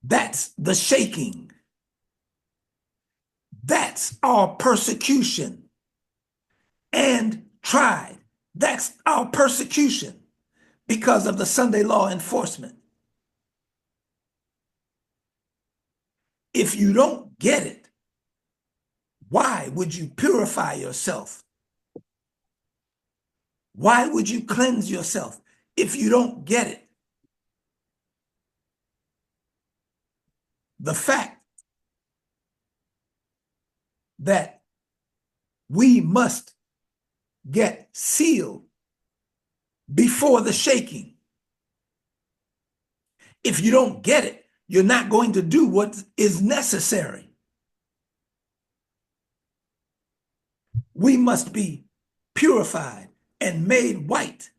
That's the shaking. That's our persecution. And tried. That's our persecution because of the Sunday law enforcement. If you don't get it, why would you purify yourself? Why would you cleanse yourself if you don't get it? The fact that we must get sealed before the shaking. If you don't get it, you're not going to do what is necessary. We must be purified and made white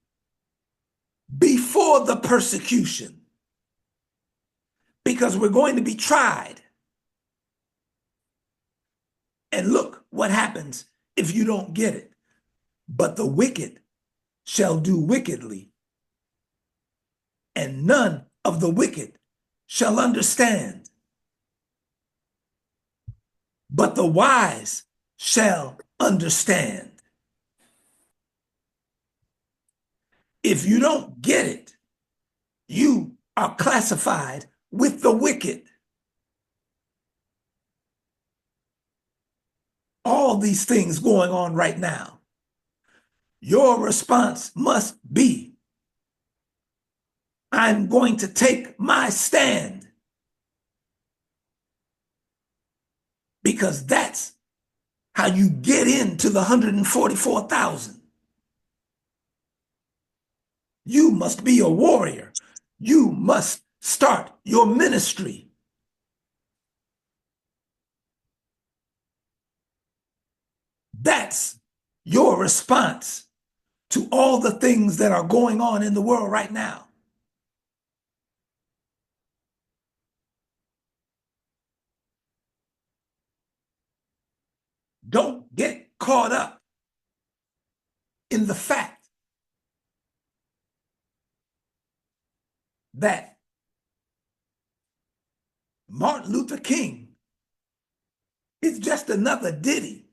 before the persecution, because we're going to be tried. And look what happens if you don't get it. But the wicked shall do wickedly, and none of the wicked shall understand. But the wise shall understand. If you don't get it, you are classified with the wicked. All these things going on right now. Your response must be, I'm going to take my stand. Because that's how you get into the 144,000. You must be a warrior. You must start your ministry. That's your response to all the things that are going on in the world right now. Don't get caught up in the fact that Martin Luther King is just another Diddy.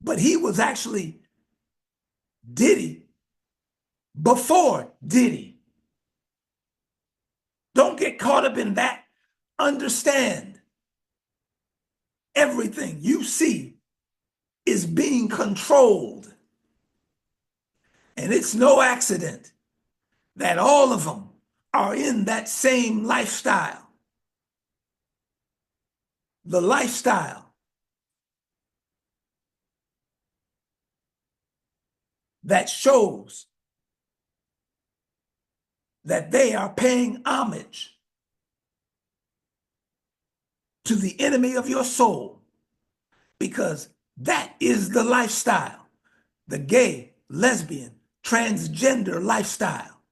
But he was actually Diddy before Diddy. Don't get caught up in that. Understand, everything you see is being controlled. And it's no accident that all of them are in that same lifestyle. The lifestyle that shows that they are paying homage to the enemy of your soul, because That is the lifestyle, the gay, lesbian, transgender lifestyle.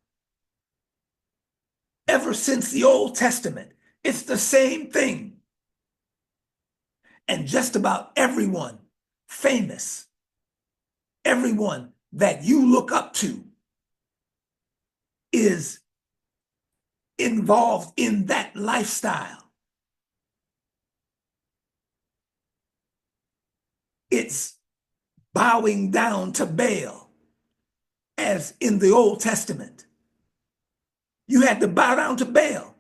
Ever since the Old Testament, it's the same thing. And just about everyone famous, everyone that you look up to is involved in that lifestyle. It's bowing down to Baal, as in the Old Testament. You had to bow down to Baal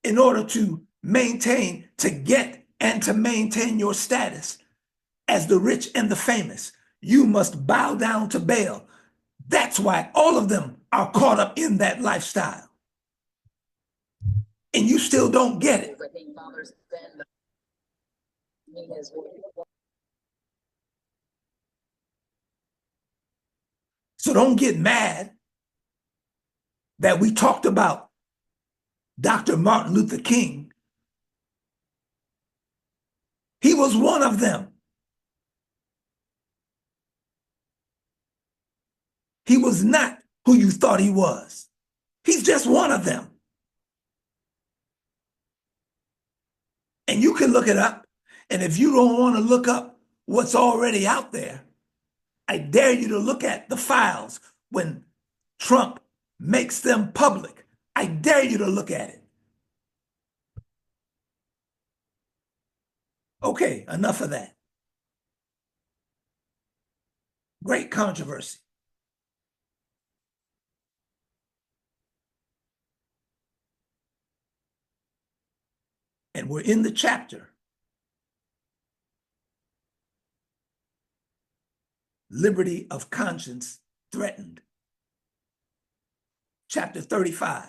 in order to maintain, to get and to maintain your status as the rich and the famous. You must bow down to Baal. That's why all of them are caught up in that lifestyle. And you still don't get it. So don't get mad that we talked about Dr. Martin Luther King. He was one of them. He was not who you thought he was. He's just one of them. And you can look it up. And if you don't want to look up what's already out there, I dare you to look at the files when Trump makes them public. I dare you to look at it. Okay, enough of that. Great controversy. And we're in the chapter, Liberty of Conscience Threatened. Chapter 35.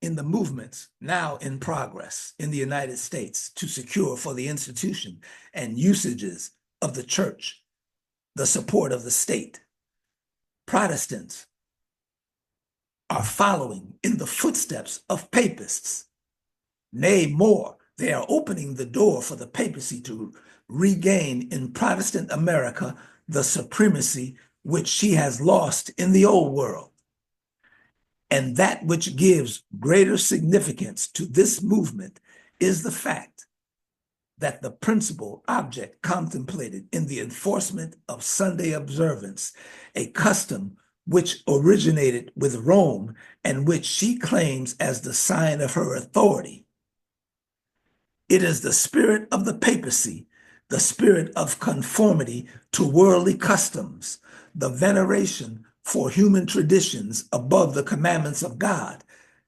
In the movements now in progress in the United States to secure for the institution and usages of the church the support of the state, Protestants are following in the footsteps of papists. Nay, more, they are opening the door for the papacy to regain in Protestant America the supremacy which she has lost in the old world. And that which gives greater significance to this movement is the fact that the principal object contemplated in the enforcement of Sunday observance, a custom which originated with Rome and which she claims as the sign of her authority. It is the spirit of the papacy, the spirit of conformity to worldly customs, the veneration for human traditions above the commandments of God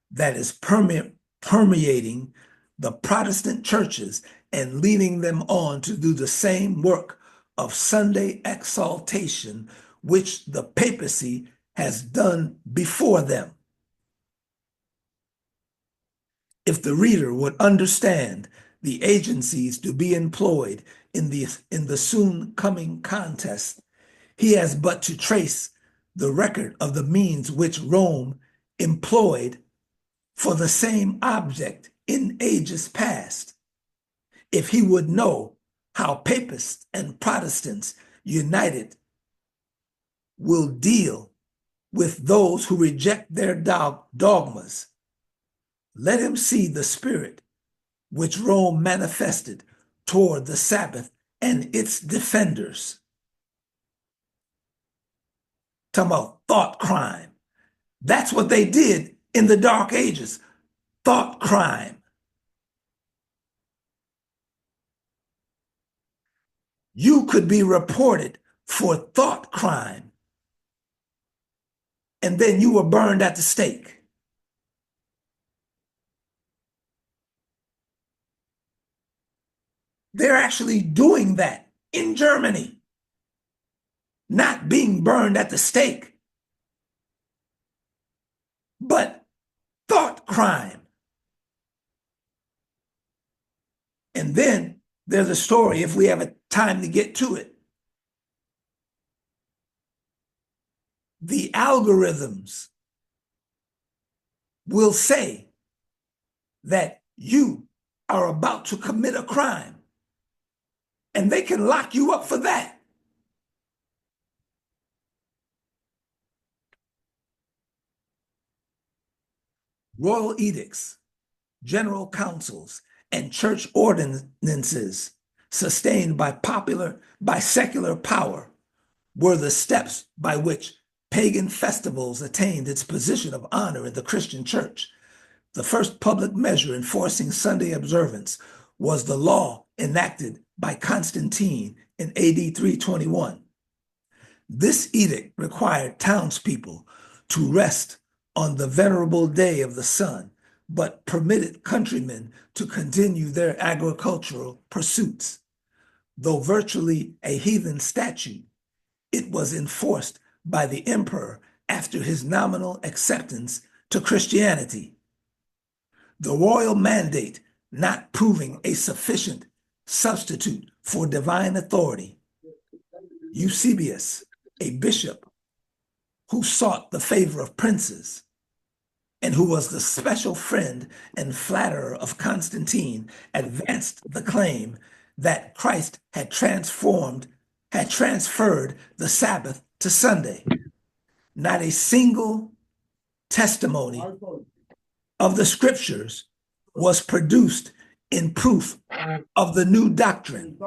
that is permeating the Protestant churches and leading them on to do the same work of Sunday exaltation which the papacy has done before them. If the reader would understand the agencies to be employed in the soon coming contest, he has but to trace the record of the means which Rome employed for the same object in ages past. If he would know how papists and Protestants united will deal with those who reject their dogmas, let him see the spirit which Rome manifested toward the Sabbath and its defenders. Talking about thought crime. That's what they did in the Dark Ages. Thought crime. You could be reported for thought crime, and then you were burned at the stake. They're actually doing that in Germany, not being burned at the stake, but thought crime. And then there's a story, if we have a time to get to it. The algorithms will say that you are about to commit a crime, and they can lock you up for that. Royal edicts, general councils, and church ordinances sustained by secular power were the steps by which pagan festivals attained its position of honor in the Christian church. The first public measure enforcing Sunday observance was the law enacted by Constantine in AD 321. This edict required townspeople to rest on the venerable day of the sun, but permitted countrymen to continue their agricultural pursuits. Though virtually a heathen statute, it was enforced by the emperor after his nominal acceptance to Christianity. The royal mandate not proving a sufficient substitute for divine authority, Eusebius, a bishop who sought the favor of princes and who was the special friend and flatterer of Constantine, advanced the claim that Christ had transferred the Sabbath to Sunday. Not a single testimony of the scriptures was produced in proof of the new doctrine.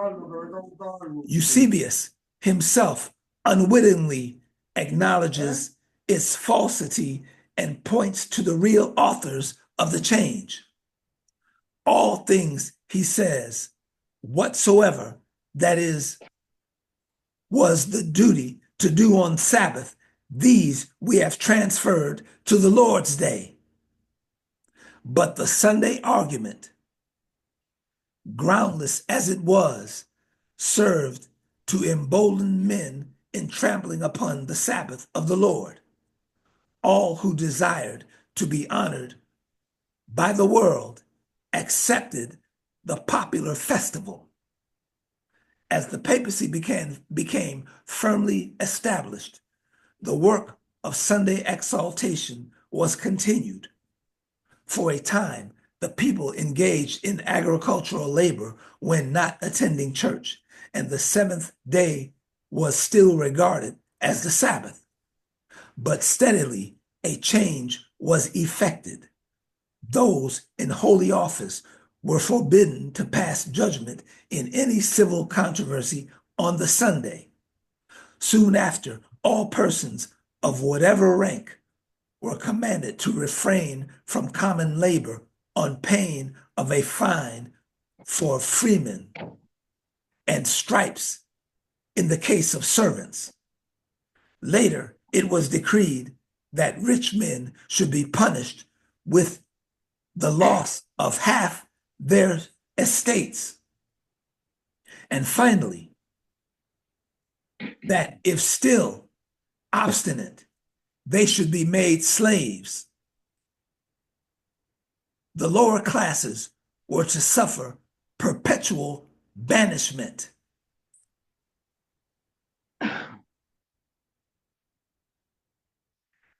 Eusebius himself unwittingly acknowledges its falsity and points to the real authors of the change. All things, he says, whatsoever, that is, was the duty to do on Sabbath, these we have transferred to the Lord's day. But the Sunday argument, groundless as it was, served to embolden men in trampling upon the Sabbath of the Lord. All who desired to be honored by the world accepted the popular festival. As the papacy became firmly established, the work of Sunday exaltation was continued. For a time, the people engaged in agricultural labor when not attending church, and the seventh day was still regarded as the Sabbath. But steadily, a change was effected. Those in holy office were forbidden to pass judgment in any civil controversy on the Sunday. Soon after, all persons of whatever rank were commanded to refrain from common labor on pain of a fine for freemen and stripes in the case of servants. Later, it was decreed that rich men should be punished with the loss of half their estates. And finally, that if still obstinate, they should be made slaves. The lower classes were to suffer perpetual banishment.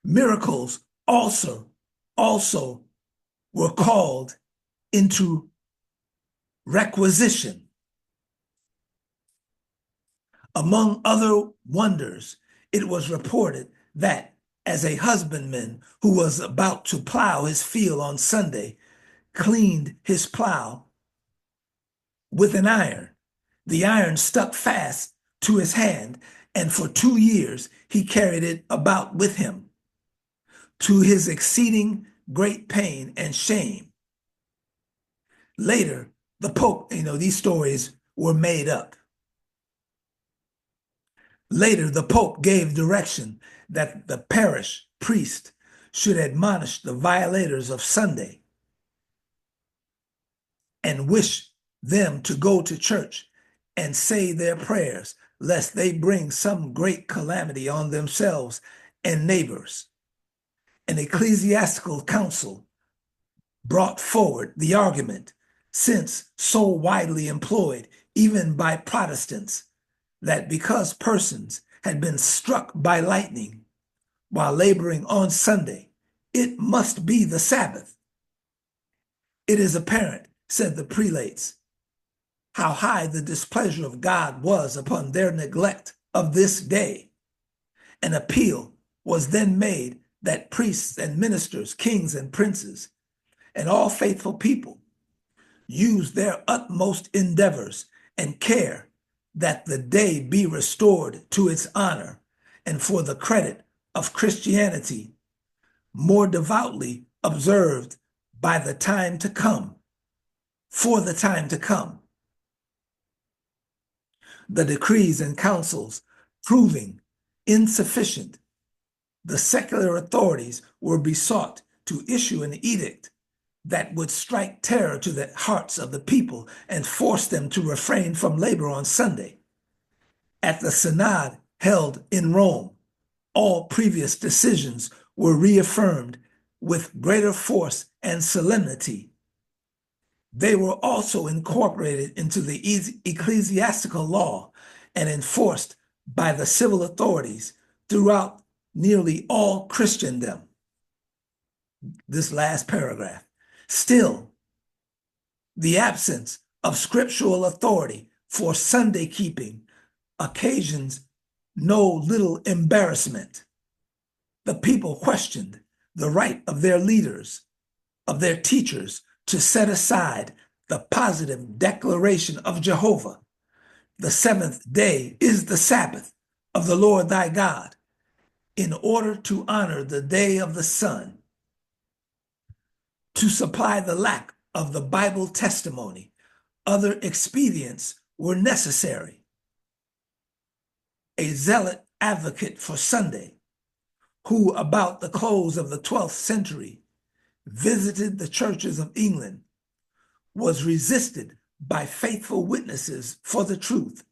Miracles also were called into requisition. Among other wonders, it was reported that as a husbandman who was about to plow his field on Sunday cleaned his plow with an iron, the iron stuck fast to his hand, and for 2 years he carried it about with him, to his exceeding great pain and shame. Later, the Pope, these stories were made up. Later, the Pope gave direction that the parish priest should admonish the violators of Sunday and wish them to go to church and say their prayers, lest they bring some great calamity on themselves and neighbors. An ecclesiastical council brought forward the argument, since so widely employed even by Protestants, that because persons had been struck by lightning while laboring on Sunday, it must be the Sabbath. It is apparent, said the prelates, how high the displeasure of God was upon their neglect of this day. An appeal was then made that priests and ministers, kings and princes, and all faithful people use their utmost endeavors and care that the day be restored to its honor and for the credit of Christianity more devoutly observed by the time to come, for the time to come. The decrees and councils proving insufficient, the secular authorities were besought to issue an edict that would strike terror to the hearts of the people and force them to refrain from labor on Sunday. At the synod held in Rome, all previous decisions were reaffirmed with greater force and solemnity. They were also incorporated into the ecclesiastical law and enforced by the civil authorities throughout nearly all Christendom. This last paragraph. Still, the absence of scriptural authority for Sunday keeping occasions no little embarrassment. The people questioned the right of their leaders, of their teachers, to set aside the positive declaration of Jehovah. The seventh day is the Sabbath of the Lord thy God, in order to honor the day of the sun. To supply the lack of the Bible testimony, other expedients were necessary. A zealot advocate for Sunday, who about the close of the 12th century visited the churches of England, was resisted by faithful witnesses for the truth.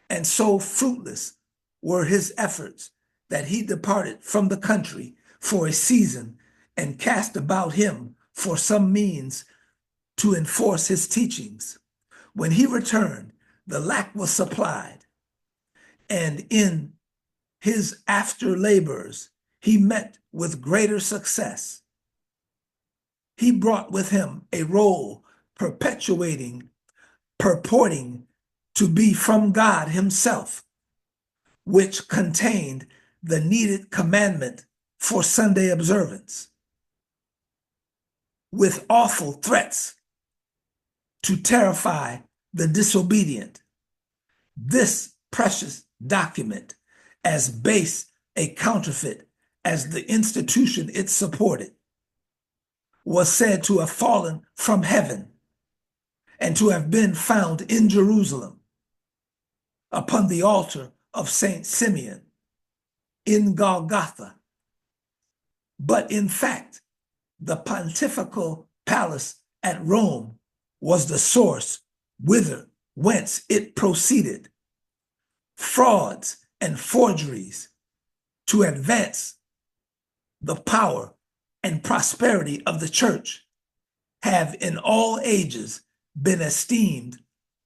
And so fruitless were his efforts that he departed from the country for a season and cast about him for some means to enforce his teachings. When he returned, the lack was supplied, and in his after labors, he met with greater success. He brought with him a roll purporting to be from God himself, which contained the needed commandment for Sunday observance, with awful threats to terrify the disobedient. This precious document, as base a counterfeit as the institution it supported, was said to have fallen from heaven and to have been found in Jerusalem upon the altar of Saint Simeon in Golgotha. But in fact, the pontifical palace at Rome was the source whence it proceeded. Frauds and forgeries to advance the power and prosperity of the church have in all ages been esteemed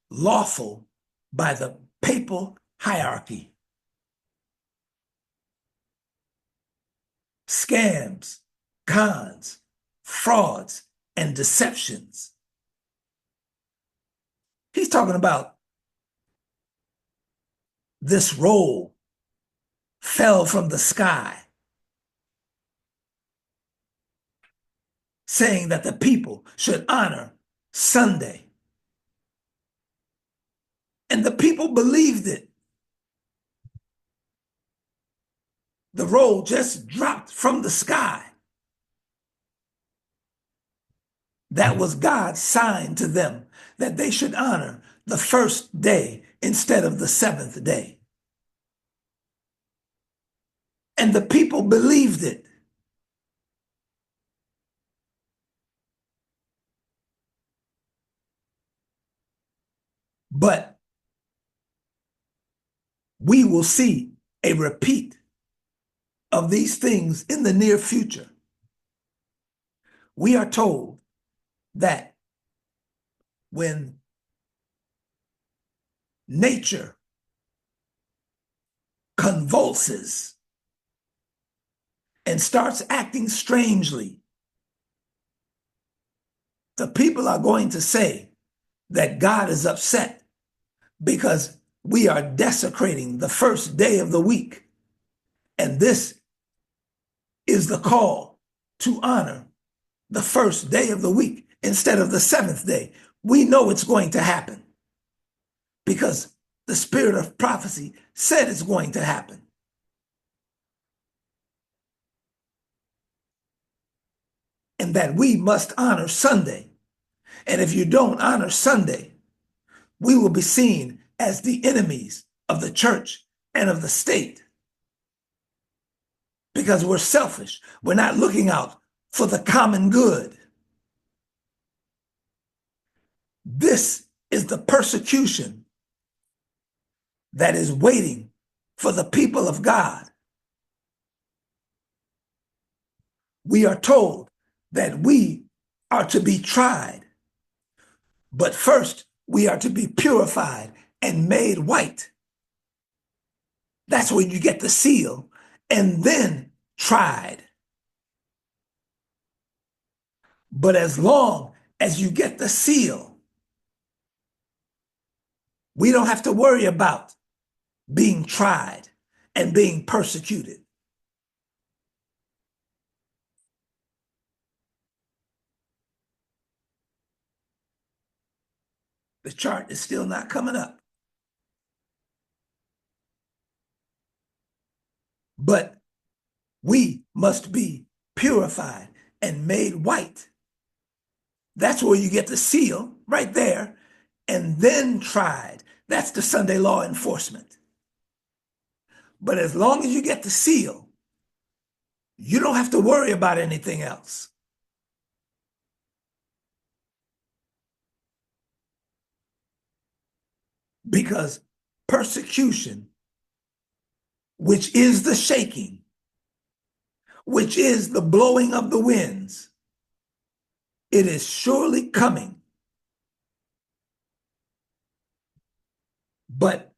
lawful by the papal hierarchy. Scams, cons, frauds, and deceptions. He's talking about this roll fell from the sky, saying that the people should honor Sunday. And the people believed it. The roll just dropped from the sky. That was God's sign to them that they should honor the first day instead of the seventh day. And the people believed it. But we will see a repeat of these things in the near future. We are told that when nature convulses and starts acting strangely, the people are going to say that God is upset because we are desecrating the first day of the week. And this is the call to honor the first day of the week instead of the seventh day. We know it's going to happen because the spirit of prophecy said it's going to happen. And that we must honor Sunday. And if you don't honor Sunday, we will be seen as the enemies of the church and of the state. Because we're selfish. We're not looking out for the common good. This is the persecution that is waiting for the people of God. We are told that we are to be tried, but first we are to be purified and made white. That's when you get the seal, and then tried. But as long as you get the seal, we don't have to worry about being tried and being persecuted. The chart is still not coming up. But we must be purified and made white. That's where you get the seal right there, and then tried. That's the Sunday law enforcement. But as long as you get the seal, you don't have to worry about anything else. Because persecution, which is the shaking, which is the blowing of the winds, it is surely coming. But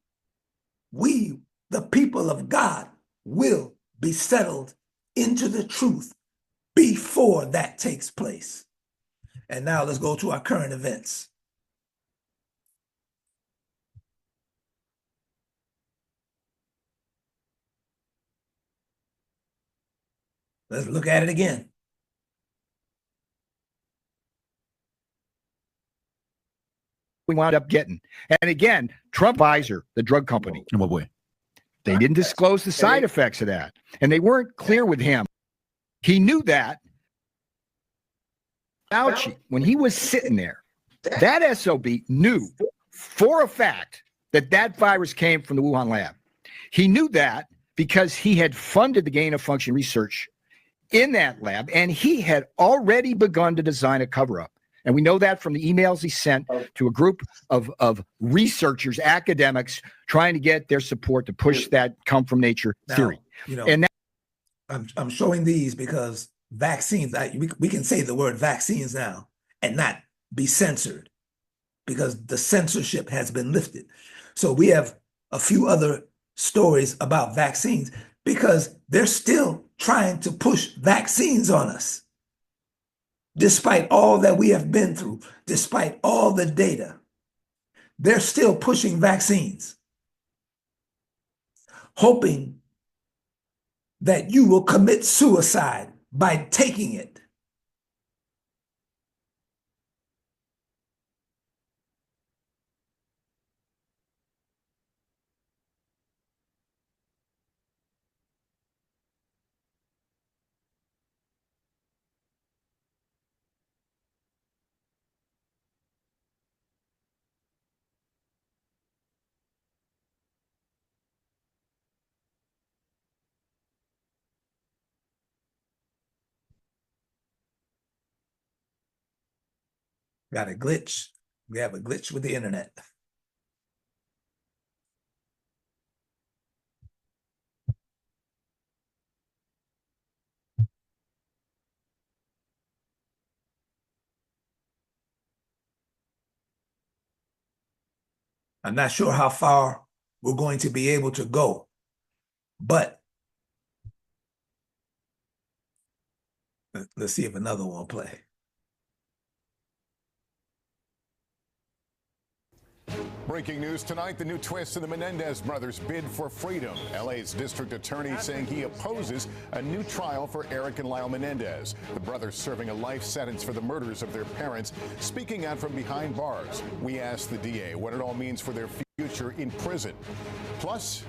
we, the people of God, will be settled into the truth before that takes place. And now let's go to our current events. Let's look at it again. We wound up getting. And again, Trump Pfizer, the drug company. In what way? They didn't disclose the side effects of that. And they weren't clear with him. He knew that. Fauci, when he was sitting there, that SOB knew for a fact that that virus came from the Wuhan lab. He knew that because he had funded the gain of function research in that lab, and he had already begun to design a cover-up. And we know that from the emails he sent to a group of researchers, academics, trying to get their support to push that come from nature theory. You know, and I'm showing these because vaccines, we can say the word vaccines now and not be censored because the censorship has been lifted. So we have a few other stories about vaccines because they're still trying to push vaccines on us. Despite all that we have been through, despite all the data, they're still pushing vaccines, hoping that you will commit suicide by taking it. Got a glitch. We have a glitch with the internet. I'm not sure how far we're going to be able to go, but Let's see if another one will play. Breaking news tonight, the new twist in the Menendez brothers' bid for freedom. LA's district attorney saying he opposes a new trial for Eric and Lyle Menendez. The brothers serving a life sentence for the murders of their parents, speaking out from behind bars. We asked the DA what it all means for their future in prison. Plus,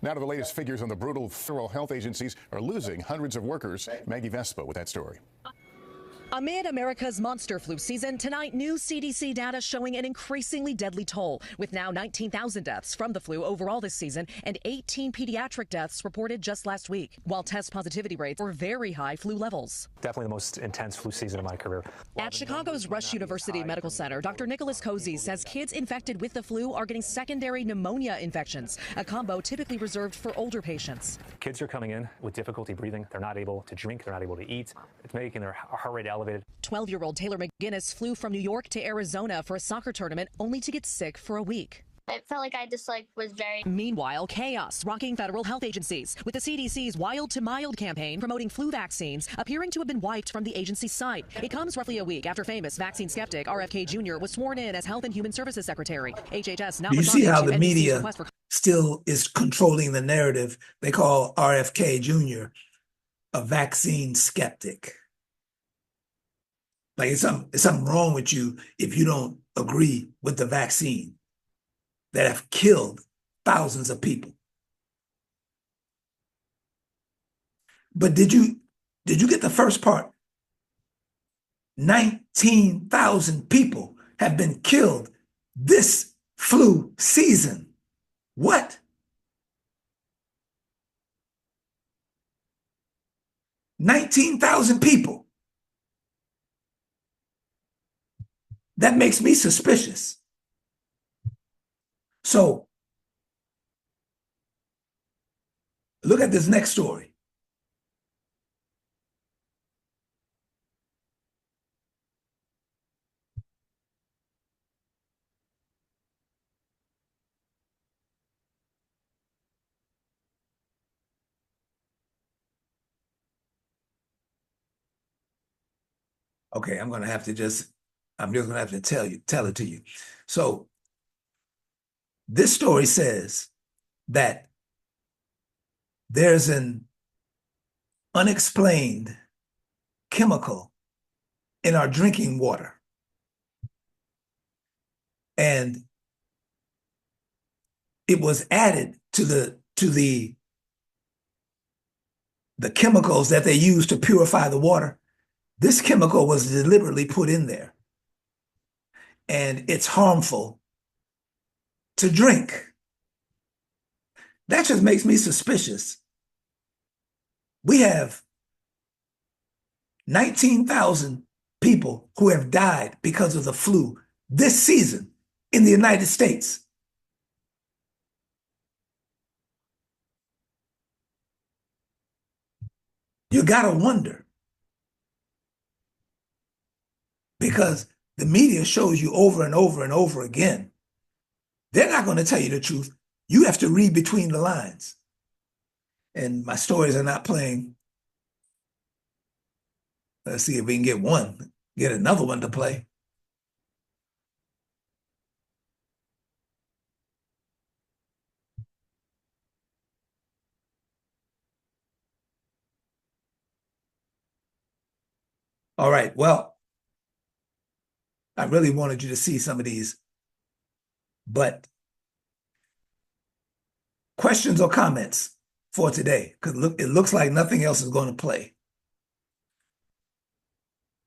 now to the latest figures on the brutal federal health agencies are losing hundreds of workers. Maggie Vespa with that story. Amid America's monster flu season, tonight new CDC data showing an increasingly deadly toll, with now 19,000 deaths from the flu overall this season and 18 pediatric deaths reported just last week, while test positivity rates were very high flu levels. Definitely the most intense flu season of my career. At Chicago's Rush University Medical Center, Dr. Nicholas Cozy says kids infected with the flu are getting secondary pneumonia infections, a combo typically reserved for older patients. Kids are coming in with difficulty breathing. They're not able to drink. They're not able to eat. It's making their heart rate elevated. 12-year-old Taylor McGinnis flew from New York to Arizona for a soccer tournament only to get sick for a week. I felt like I just was very... Meanwhile, chaos rocking federal health agencies, with the CDC's Wild to Mild campaign promoting flu vaccines appearing to have been wiped from the agency's site. It comes roughly a week after famous vaccine skeptic RFK Jr. was sworn in as Health and Human Services Secretary. HHS now... Do you see how the media still is controlling the narrative? They call RFK Jr. a vaccine skeptic. Like it's something wrong with you if you don't agree with the vaccine that have killed thousands of people. But did you get the first part? 19,000 people have been killed this flu season. What? $19,000 people. That makes me suspicious. So, look at this next story. Okay, I'm just gonna have to tell it to you. So this story says that there's an unexplained chemical in our drinking water. And it was added to the chemicals that they use to purify the water. This chemical was deliberately put in there. And it's harmful to drink. That just makes me suspicious. We have 19,000 people who have died because of the flu this season in the United States. You gotta wonder, because the media shows you over and over and over again. They're not going to tell you the truth. You have to read between the lines. And my stories are not playing. Let's see if we can get another one to play. All right, well, I really wanted you to see some of these, but questions or comments for today? Because it looks like nothing else is going to play.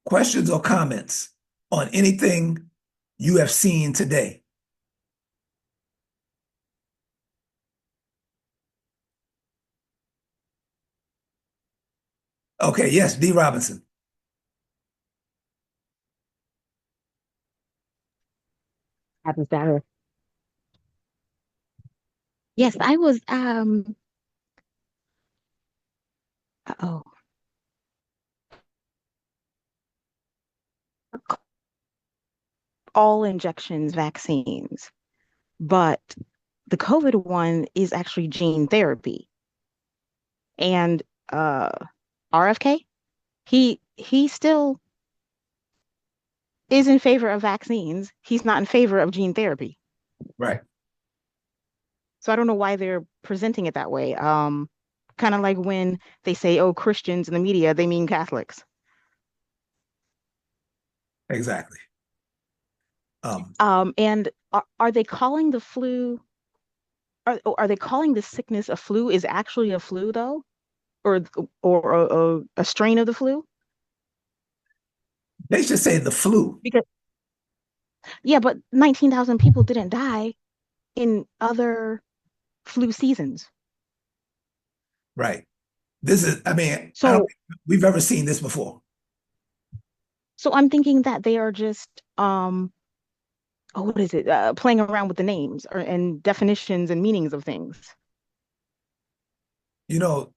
Questions or comments on anything you have seen today? Okay, yes, D. Robinson. Happy Saturday. Yes, I was all injections, vaccines, but the COVID one is actually gene therapy. And RFK, he still is in favor of vaccines. He's not in favor of gene therapy. Right. So I don't know why they're presenting it that way. Kind of like when they say, "Oh, Christians in the media," they mean Catholics. Exactly. And are they calling the flu? Are they calling the sickness a flu? Is it actually a flu though, or a strain of the flu? They should say the flu. Because yeah, but 19,000 people didn't die in other flu seasons. Right. This is, I mean, I don't So think we've ever seen this before. so I'm thinking that they are just what is it? Playing around with the names and definitions and meanings of things. You know,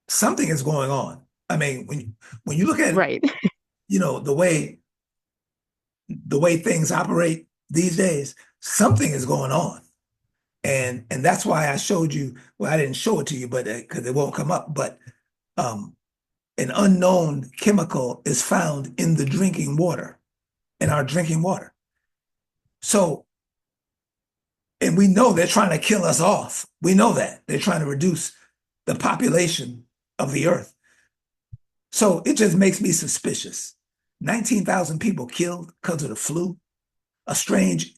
something is going on. I mean, when you look at Right. the way things operate these days, something is going on. And that's why I showed you, well, I didn't show it to you, but because it won't come up, but an unknown chemical is found in the drinking water, in our drinking water. So, and we know they're trying to kill us off. We know that. They're trying to reduce the population of the earth. So it just makes me suspicious. 19,000 people killed because of the flu, a strange,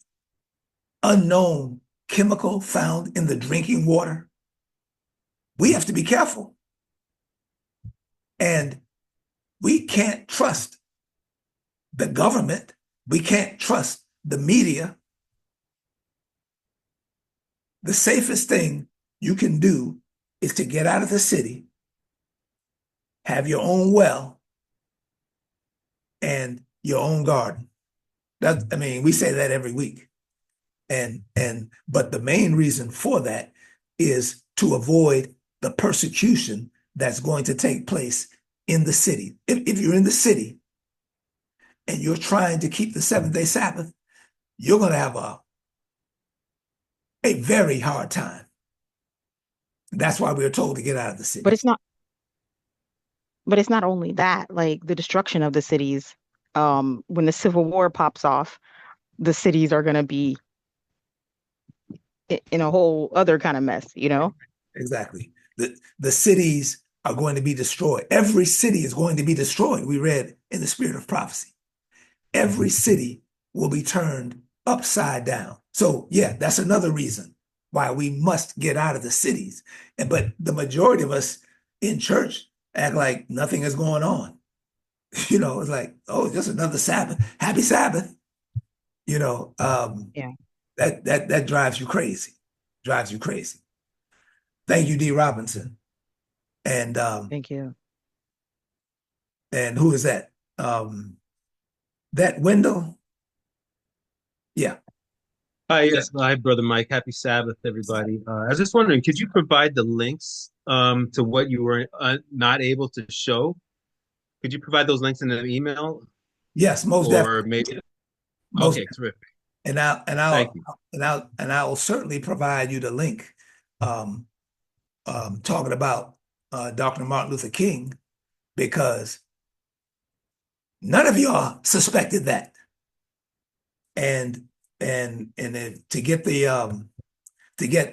unknown chemical found in the drinking water. We have to be careful. And we can't trust the government. We can't trust the media. The safest thing you can do is to get out of the city, have your own well, and your own garden. I mean, we say that every week. But the main reason for that is to avoid the persecution that's going to take place in the city. If you're in the city and you're trying to keep the seventh-day Sabbath, you're going to have a very hard time. That's why we're told to get out of the city. But it's not only that, like the destruction of the cities. When the Civil War pops off, the cities are going to be in a whole other kind of mess, you know? Exactly. The cities are going to be destroyed. Every city is going to be destroyed. We read in the spirit of prophecy. Every city will be turned upside down. So yeah, that's another reason why we must get out of the cities. But the majority of us in church act like nothing is going on. You know, it's like, oh, just another Sabbath. Happy Sabbath. You know, Yeah. that drives you crazy. Drives you crazy. Thank you, D. Robinson. And Thank you. And who is that? That Wendell? Yeah. Hi, yes. Hi, Brother Mike. Happy Sabbath, everybody. I was just wondering, could you provide the links to what you were not able to show? Could you provide those links in an email? Yes, most definitely. Or maybe. Most Okay, terrific. And Thank you. I will certainly provide you the link talking about Dr. Martin Luther King, because none of y'all suspected that. And to get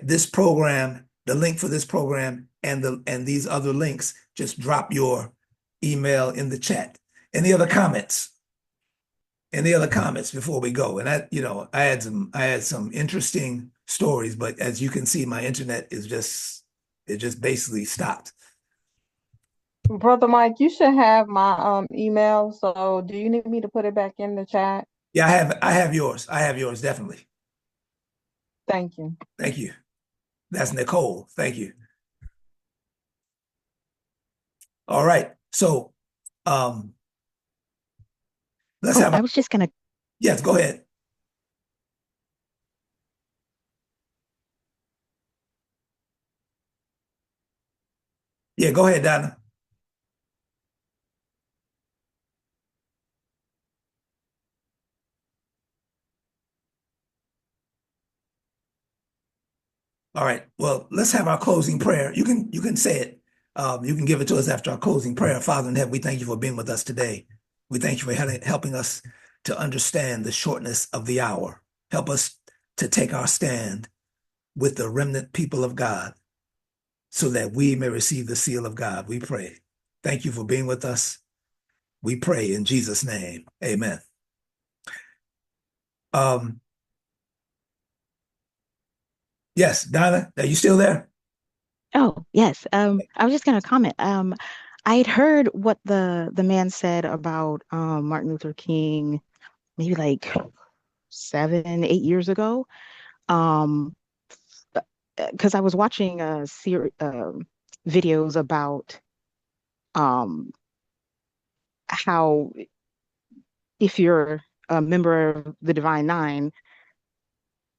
this program, the link for this program and these other links, just drop your email in the chat. Any other comments? Any other comments before we go? And I had some interesting stories, but as you can see, my internet is just basically stopped. Brother Mike, you should have my email. So do you need me to put it back in the chat? Yeah, I have yours. I have yours, definitely. Thank you. Thank you. That's Nicole. Thank you. All right. So let's have I was just gonna yes, go ahead. Yeah, go ahead, Donna. All right. Well, let's have our closing prayer. You can say it. You can give it to us after our closing prayer. Father in heaven, we thank you for being with us today. We thank you for helping us to understand the shortness of the hour. Help us to take our stand with the remnant people of God so that we may receive the seal of God. We pray. Thank you for being with us. We pray in Jesus' name. Amen. Yes, Donna, are you still there? Oh, yes. I was just gonna comment. I had heard what the man said about Martin Luther King maybe like 7, 8 years ago. Because I was watching videos about how if you're a member of the Divine Nine,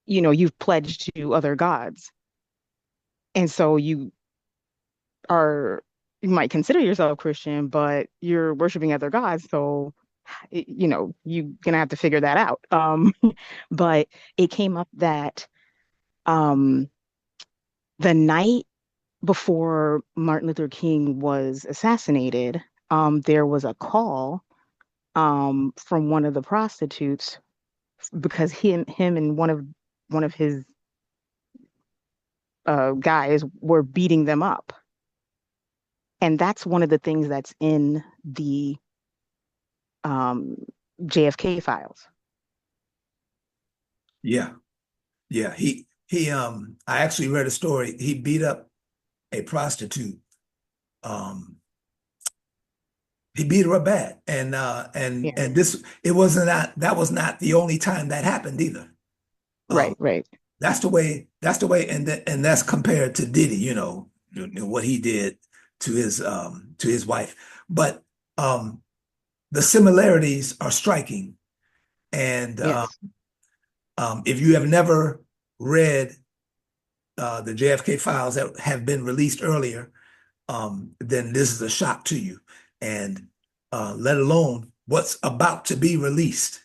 you've pledged to other gods. And so you might consider yourself Christian, but you're worshiping other gods. So, you're gonna have to figure that out. But it came up that the night before Martin Luther King was assassinated, there was a call from one of the prostitutes because him and one of his guys were beating them up. And that's one of the things that's in the JFK files. Yeah. I actually read a story. He beat up a prostitute. He beat her up bad. And that was not the only time that happened either. Right. That's the way, and that's compared to Diddy, what he did to his wife. But the similarities are striking. And if you have never read the JFK files that have been released earlier, then this is a shock to you. And let alone what's about to be released.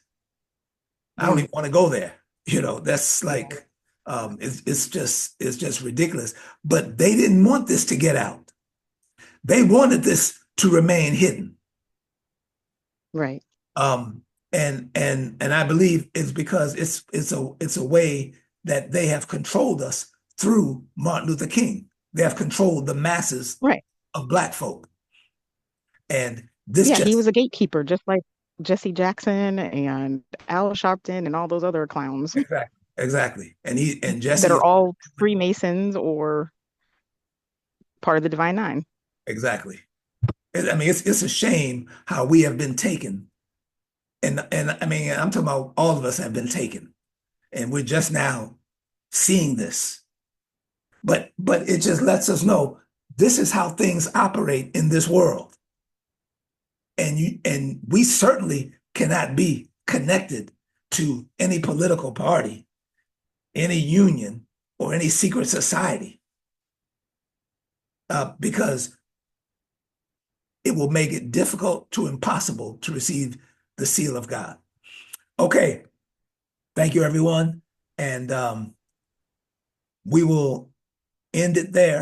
I don't even want to go there. That's like it's just ridiculous. But they didn't want this to get out. They wanted this to remain hidden. Right. And I believe it's because it's a way that they have controlled us through Martin Luther King. They have controlled the masses of Black folk. And he was a gatekeeper, just like Jesse Jackson and Al Sharpton and all those other clowns. Exactly. And Jesse that are all Freemasons or part of the Divine Nine. Exactly. I mean, it's a shame how we have been taken. And I mean, I'm talking about all of us have been taken. And we're just now seeing this. But it just lets us know this is how things operate in this world. And we certainly cannot be connected to any political party, any union, or any secret society, because it will make it difficult to impossible to receive the seal of God. Okay. Thank you, everyone. And we will end it there.